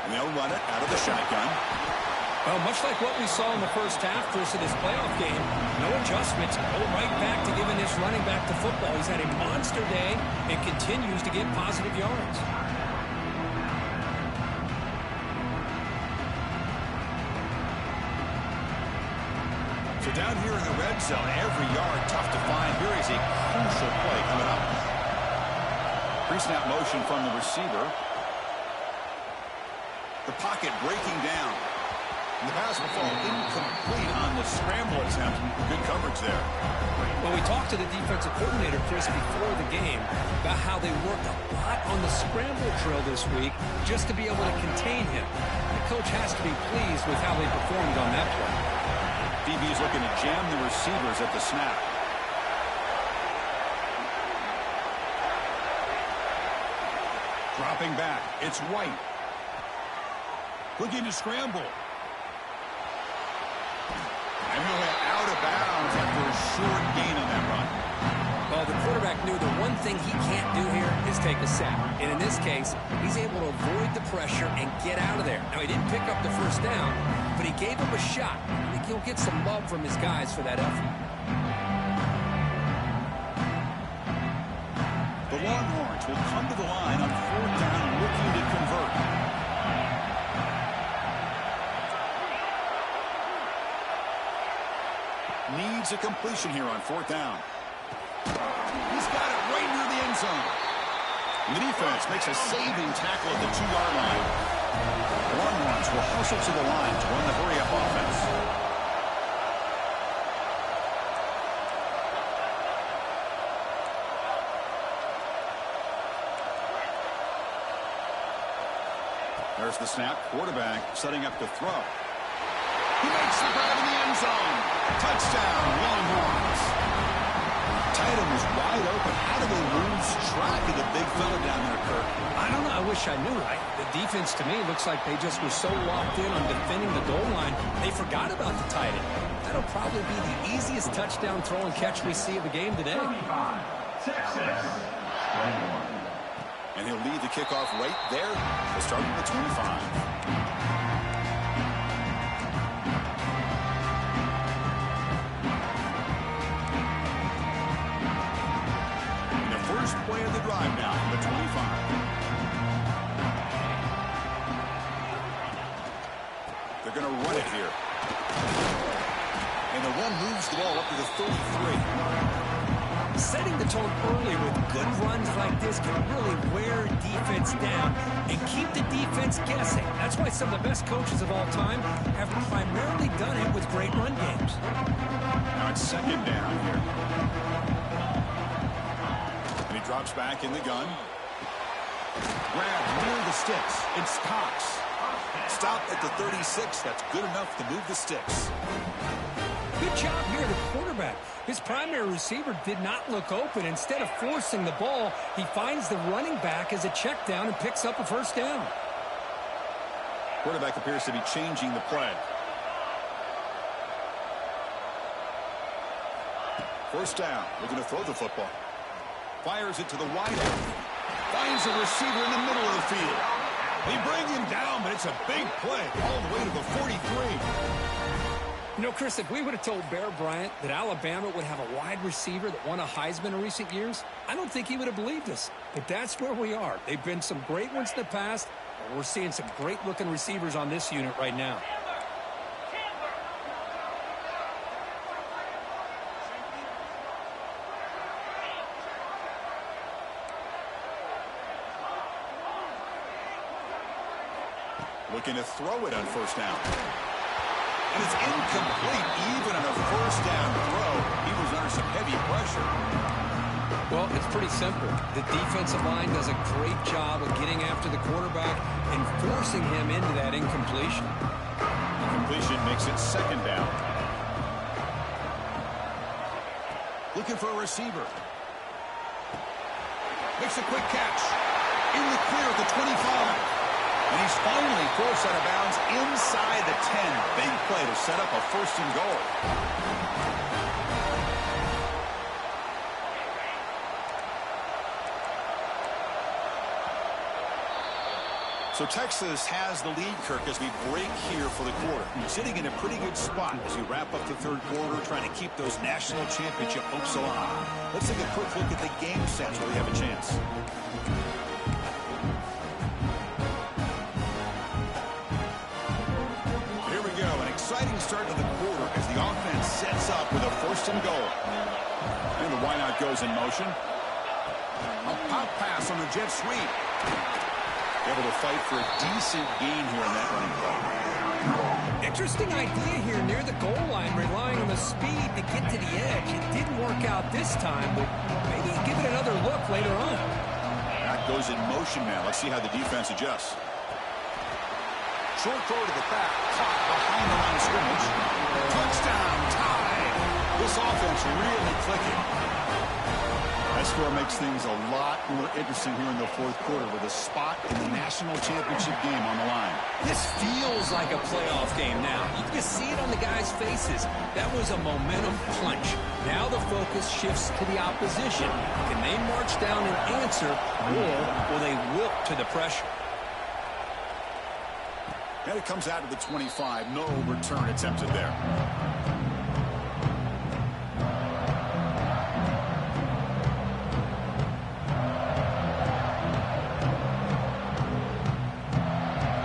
And they'll run it out of the shotgun. Well, much like what we saw in the first half versus this playoff game, no adjustments. Go right back to giving this running back to football. He's had a monster day and continues to get positive yards. So down here in the red zone, every yard tough to find. Here is a crucial play coming up. Pre-snap motion from the receiver. The pocket breaking down. And the pass will fall incomplete on the scramble attempt. Good coverage there. Well, we talked to the defensive coordinator, Chris, before the game about how they worked a lot on the scramble drill this week just to be able to contain him. The coach has to be pleased with how they performed on that play. DB is looking to jam the receivers at the snap. Dropping back. It's White. Looking to scramble. And he'll head out of bounds after a short gain on that run. Well, the quarterback knew the one thing he can't do here is take a sack. And in this case, he's able to avoid the pressure and get out of there. Now, he didn't pick up the first down, but he gave him a shot. I think he'll get some love from his guys for that effort. The Longhorns will come to the line on 4th down, looking to convert. Needs a completion here on 4th down. He's got it right near the end zone. And the defense makes a saving tackle at the 2-yard line. The Longhorns will hustle to the line to run the hurry-up offense. There's the snap. Quarterback setting up to throw. He makes the grab in the end zone. Touchdown, Longhorns. Tight end was wide open. How do they lose track of the big fella down there, Kirk? I don't know. I wish I knew. The defense, to me, looks like they just were so locked in on defending the goal line, they forgot about the tight end. That'll probably be the easiest touchdown throw and catch we see of the game today. 35, success, 21. And he'll lead the kickoff right there. He'll start at the 25. First play of the drive now, the 25. They're going to run it here. And the one moves the ball up to the 33. Setting the tone early with good runs like this can really wear defense down and keep the defense guessing. That's why some of the best coaches of all time have primarily done it with great run games. Now it's second down here. Drops back in the gun. Grab near the sticks. It's Cox. Stop at the 36. That's good enough to move the sticks. Good job here, the quarterback. His primary receiver did not look open. Instead of forcing the ball, he finds the running back as a check down and picks up a first down. Quarterback appears to be changing the play. First down. We're going to throw the football. Fires it to the wideout. Finds a receiver in the middle of the field. They bring him down, but it's a big play all the way to the 43. You know, Chris, if we would have told Bear Bryant that Alabama would have a wide receiver that won a Heisman in recent years, I don't think he would have believed us. But that's where we are. They've been some great ones in the past, and we're seeing some great-looking receivers on this unit right now. Looking to throw it on first down. And it's incomplete even on a first down throw. He was under some heavy pressure. Well, it's pretty simple. The defensive line does a great job of getting after the quarterback and forcing him into that incompletion. Incompletion makes it second down. Looking for a receiver. Makes a quick catch. In the clear at the 25. And he's finally forced out of bounds inside the 10. Big play to set up a first and goal. So Texas has the lead, Kirk, as we break here for the quarter. Sitting in a pretty good spot as we wrap up the third quarter, trying to keep those national championship hopes alive. Let's take a quick look at the game stats where we have a chance. Exciting start to the quarter as the offense sets up with a first and goal. And the wideout goes in motion. A pop pass on the jet sweep. Able to fight for a decent gain here in that running play. Interesting idea here near the goal line, relying on the speed to get to the edge. It didn't work out this time, but maybe give it another look later on. That goes in motion now. Let's see how the defense adjusts. Short throw to the back, caught behind the line of scrimmage. Touchdown, tie. This offense really clicking. That score makes things a lot more interesting here in the fourth quarter with a spot in the national championship game on the line. This feels like a playoff game now. You can just see it on the guys' faces. That was a momentum punch. Now the focus shifts to the opposition. Can they march down and answer, or will they wilt to the pressure? And it comes out of the 25. No return attempted there.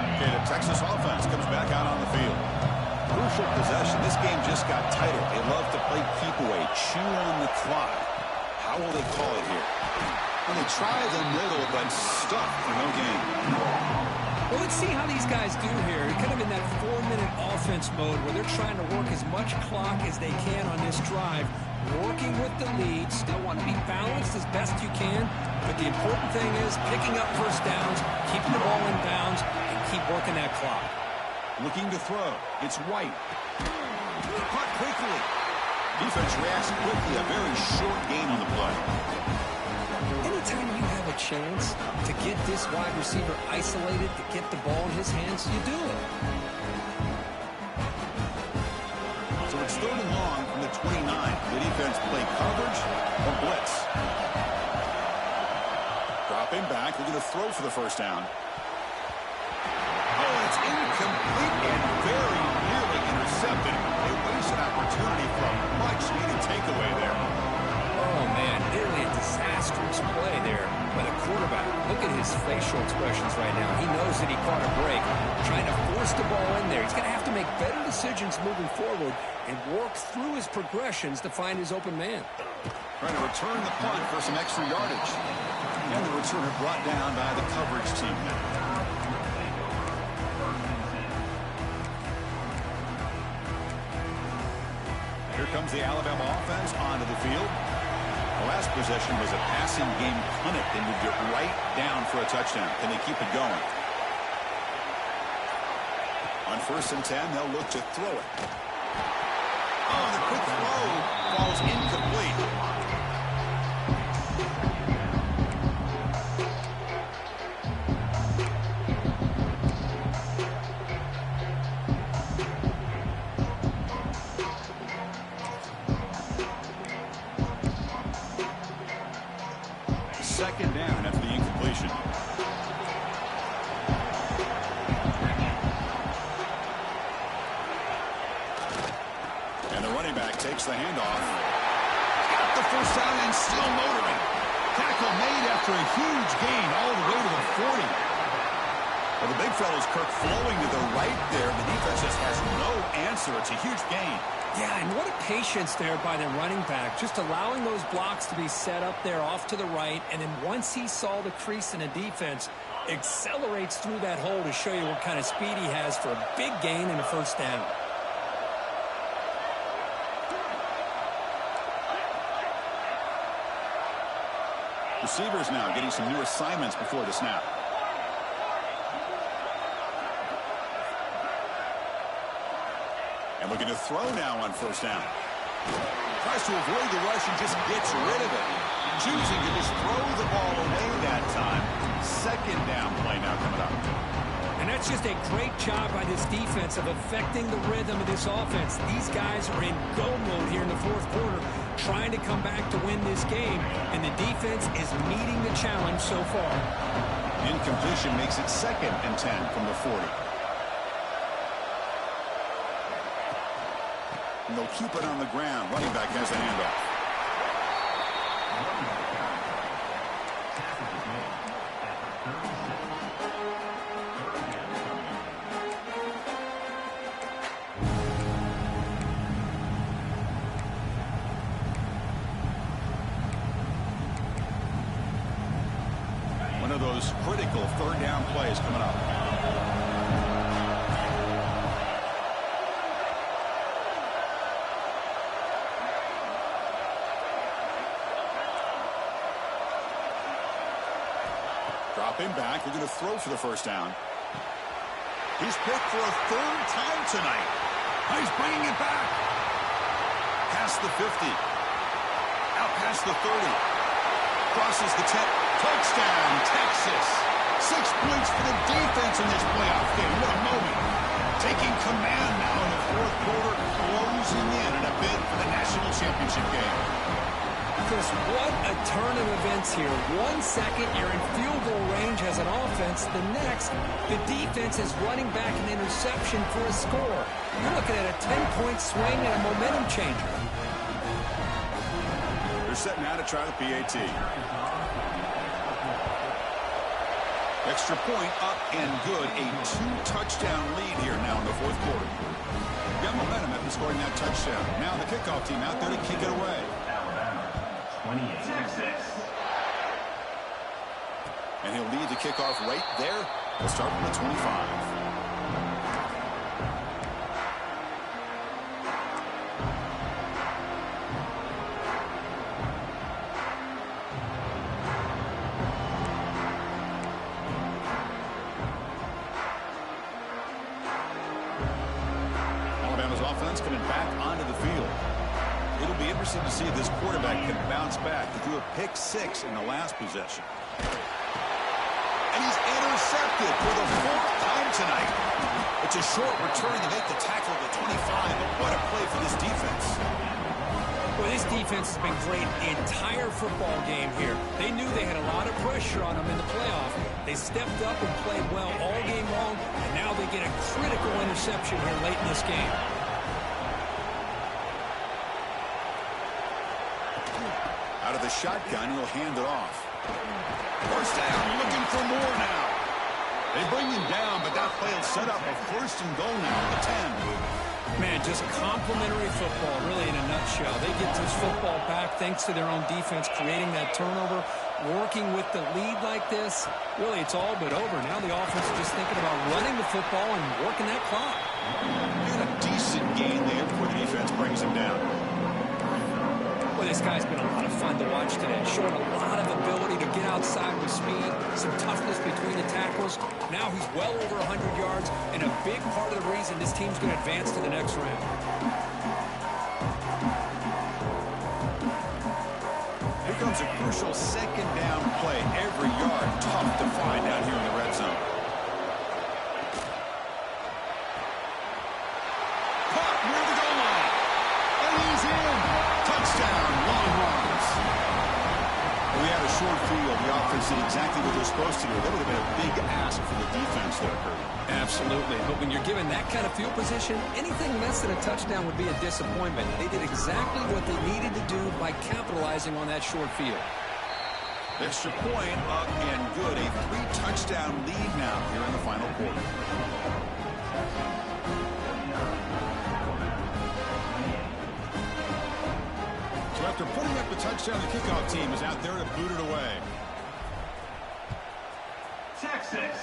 Okay, the Texas offense comes back out on the field. Crucial possession. This game just got tighter. They love to play keep away, chew on the clock. How will they call it here? Well, they try the middle, but stuck for no gain. Well, let's see how these guys do here. Kind of in that 4-minute offense mode where they're trying to work as much clock as they can on this drive. Working with the lead. Still want to be balanced as best you can. But the important thing is picking up first downs, keeping the ball in bounds, and keep working that clock. Looking to throw. It's White. Caught quickly. Defense reacts quickly. A very short gain on the play. Anytime you have a chance to get this wide receiver isolated, to get the ball in his hands, you do it. So it's 3rd and long from the 29. The defense play coverage or blitz. Dropping back. They're going to throw for the first down. Oh, it's incomplete and very nearly intercepted. They waste an opportunity for a much-needed takeaway there. Oh, man, nearly a disastrous play there by the quarterback. Look at his facial expressions right now. He knows that he caught a break, trying to force the ball in there. He's going to have to make better decisions moving forward and work through his progressions to find his open man. Trying to return the punt for some extra yardage. And the returner brought down by the coverage team now. Here comes the Alabama offense onto the field. The last possession was a passing game punt. They moved it right down for a touchdown. Can they keep it going? On 1st and 10, they'll look to throw it. Oh, the quick throw falls incomplete. Second down after the incompletion. And the running back takes the handoff. Got the first down and still motoring. Tackle made after a huge gain all the way to the 40. Well, the big fellow's Kirk flowing to the right there. The defense just has no answer. It's a huge gain. Yeah, and what a patience there by the running back, just allowing those blocks to be set up there off to the right, and then once he saw the crease in the defense, accelerates through that hole to show you what kind of speed he has for a big gain and a first down. Receivers now getting some new assignments before the snap. And looking to throw now on first down. Tries to avoid the rush and just gets rid of it. Choosing to just throw the ball away that time. Second down play now coming up. And that's just a great job by this defense of affecting the rhythm of this offense. These guys are in go mode here in the 4th quarter, trying to come back to win this game, and the defense is meeting the challenge so far. Incompletion makes it 2nd and 10 from the 40. And they'll keep it on the ground. Running back has the handoff. One of those critical 3rd down plays coming up. Dropping back. They're going to throw for the first down. He's picked for a 3rd time tonight. He's bringing it back. Past the 50. Out past the 30. Crosses the 10. Touchdown, Texas. 6 points for the defense in this playoff game. What a moment. Taking command now in the 4th quarter, closing in a bid for the national championship game. Chris, what a turn of events here. 1 second, you're in field goal range as an offense. The next, the defense is running back an interception for a score. You're looking at a 10-point swing and a momentum changer. They're set now to try the PAT. Extra point up and good. A 2-touchdown lead here now in the 4th quarter. Got momentum after scoring that touchdown. Now the kickoff team out there to kick it away. 28. Texas. And he'll lead the kickoff right there. We'll start from the 25. offense coming back onto the field. It'll be interesting to see if this quarterback can bounce back. He threw a pick 6 in the last possession. And he's intercepted for the 4th time tonight. It's a short return to make the tackle at the 25, but what a play for this defense. Well, this defense has been great the entire football game here. They knew they had a lot of pressure on them in the playoff. They stepped up and played well all game long, and now they get a critical interception here late in this game. Out of the shotgun, he'll hand it off. First down, looking for more now. They bring him down, but that play will set up a 1st and goal now at the 10. Man, just complimentary football, really in a nutshell. They get this football back thanks to their own defense, creating that turnover, working with the lead like this. Really, it's all but over. Now the offense is just thinking about running the football and working that clock. And a decent game there before the defense brings him down. Well, this guy's been a lot of fun to watch today. Showing a lot of ability to get outside with speed, some toughness between the tackles. Now he's well over 100 yards, and a big part of the reason this team's going to advance to the next round. Here comes a crucial 2nd down play. Every yard tough to find out here in the red zone. Caught near the goal line. And he's in. Touchdown, Longhorns. We had a short field. The offense did exactly what they're supposed to do. That would have been a big ask for the defense there, Kurt. Absolutely. But when you're given that kind of field position, anything less than a touchdown would be a disappointment. They did exactly what they needed to do by capitalizing on that short field. Extra point up and good. A 3-touchdown lead now here in the final quarter. So after putting up the touchdown, the kickoff team is out there to boot it away. Texas.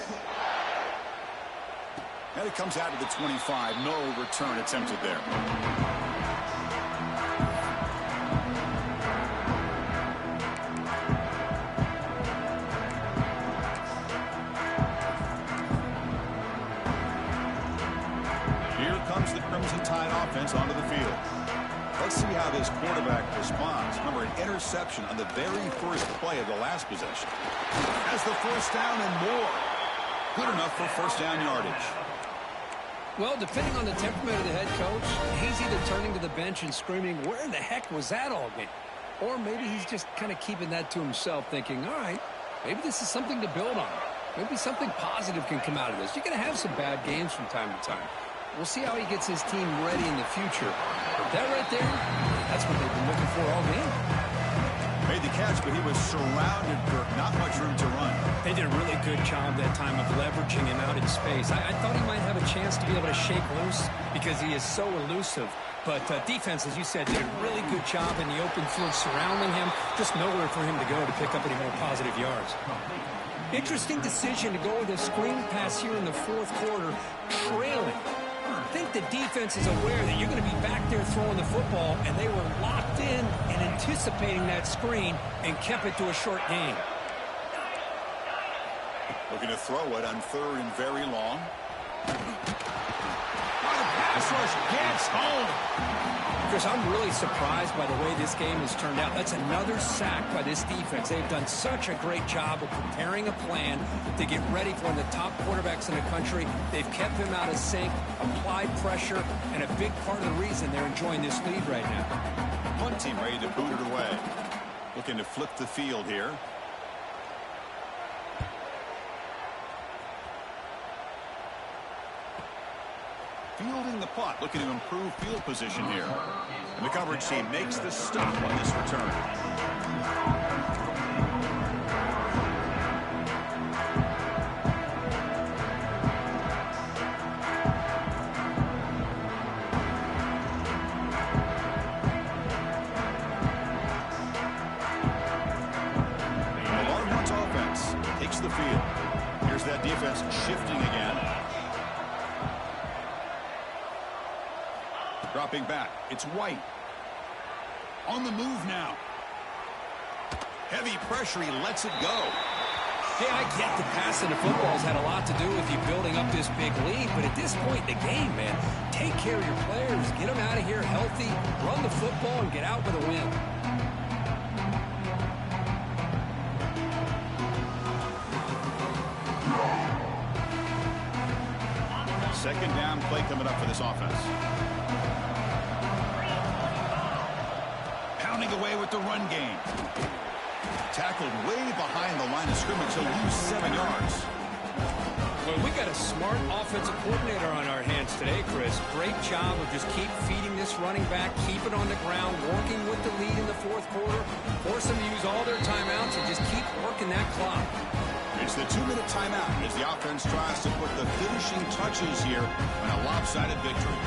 And it comes out to the 25. No return attempted there. Here comes the Crimson Tide offense onto the field. Let's see how this quarterback responds. Remember, an interception on the very first play of the last possession. Has the 1st down and more. Good enough for 1st down yardage. Well, depending on the temperament of the head coach, he's either turning to the bench and screaming, where in the heck was that all game? Or maybe he's just kind of keeping that to himself, thinking, all right, maybe this is something to build on. Maybe something positive can come out of this. You're going to have some bad games from time to time. We'll see how he gets his team ready in the future. But that right there, that's what they've been looking for all game. Made the catch, but he was surrounded, Kirk. Not much room to run. They did a really good job that time of leveraging him out in space. I thought he might have a chance to be able to shake loose because he is so elusive. But defense, as you said, did a really good job in the open field surrounding him. Just nowhere for him to go to pick up any more positive yards. Interesting decision to go with a screen pass here in the 4th quarter, trailing. I think the defense is aware that you're going to be back there throwing the football, and they were locked in and anticipating that screen and kept it to a short gain. Looking to throw it on 3rd and very long. The pass rush gets home. Chris, I'm really surprised by the way this game has turned out. That's another sack by this defense. They've done such a great job of preparing a plan to get ready for one of the top quarterbacks in the country. They've kept him out of sync, applied pressure, and a big part of the reason they're enjoying this lead right now. Punt team ready to boot it away. Looking to flip the field here. Fielding the punt, looking to improve field position here. And the coverage team makes the stop on this return. The Longhorns offense takes the field. Here's that defense shifting again. Dropping back, it's White. On the move now. Heavy pressure, he lets it go. Yeah, I get the passing the football's had a lot to do with you building up this big lead, but at this point in the game, man, take care of your players, get them out of here healthy, run the football, and get out with a win. Second down play coming up for this offense. Pounding away with the run game. Tackled way behind the line of scrimmage. He'll lose 7 yards. Well, we got a smart offensive coordinator on our hands today, Chris. Great job of just keep feeding this running back, keep it on the ground, working with the lead in the fourth quarter, force them to use all their timeouts, and just keep working that clock. It's the 2-minute timeout as the offense tries to put the finishing touches here on a lopsided victory.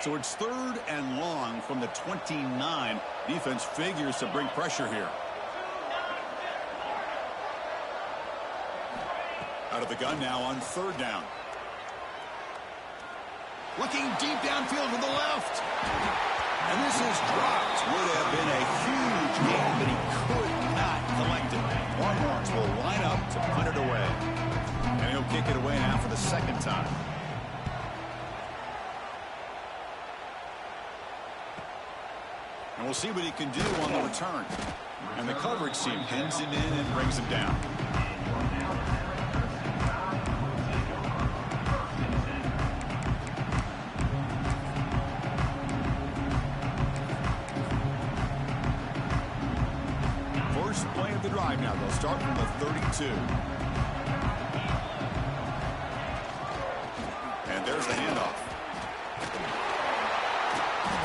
So it's 3rd and long from the 29. Defense figures to bring pressure here. Out of the gun now on 3rd down. Looking deep downfield to the left. And this is dropped. Would have been a huge gain, but he could not collect it. Longhorns will line up to punt it away. And he'll kick it away now for the 2nd time. And we'll see what he can do on the return. And the coverage team pins him in and brings him down. First play of the drive now. They'll start from the 32. And there's the handoff.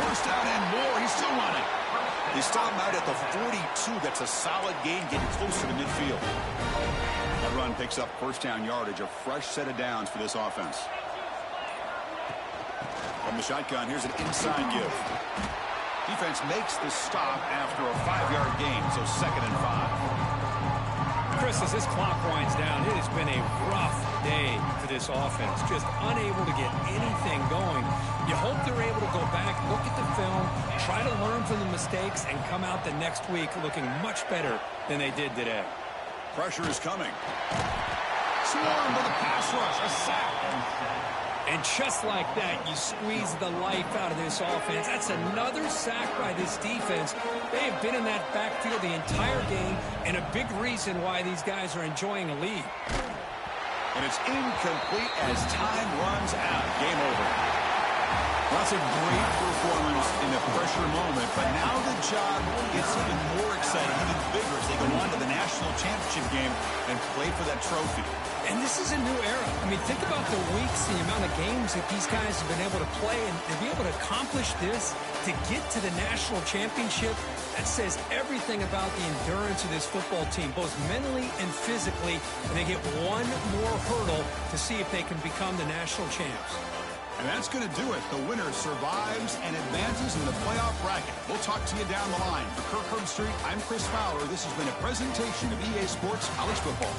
First down and more. He's still running. They stop him out at the 42. That's a solid gain, getting closer to midfield. That run picks up first down yardage, a fresh set of downs for this offense. From the shotgun, here's an inside give. Defense makes the stop after a 5-yard gain, so 2nd and 5. Chris, as this clock winds down, it has been a rough day for this offense. Just unable to get anything going. You hope they're able to go back, look at the film, try to learn from the mistakes, and come out the next week looking much better than they did today. Pressure is coming. Swarm with a pass rush, a sack. And just like that, you squeeze the life out of this offense. That's another sack by this defense. They have been in that backfield the entire game, and a big reason why these guys are enjoying a lead. And it's incomplete as time runs out. Game over. That's a great performance in the pressure moment, but now the job gets even more exciting, even bigger as they go on to the national championship game and play for that trophy. And this is a new era. I mean, think about the weeks, the amount of games that these guys have been able to play, and to be able to accomplish this, to get to the national championship, that says everything about the endurance of this football team, both mentally and physically, and they get one more hurdle to see if they can become the national champs. And that's going to do it. The winner survives and advances in the playoff bracket. We'll talk to you down the line. For Kirk Herbstreit, I'm Chris Fowler. This has been a presentation of EA Sports College Football.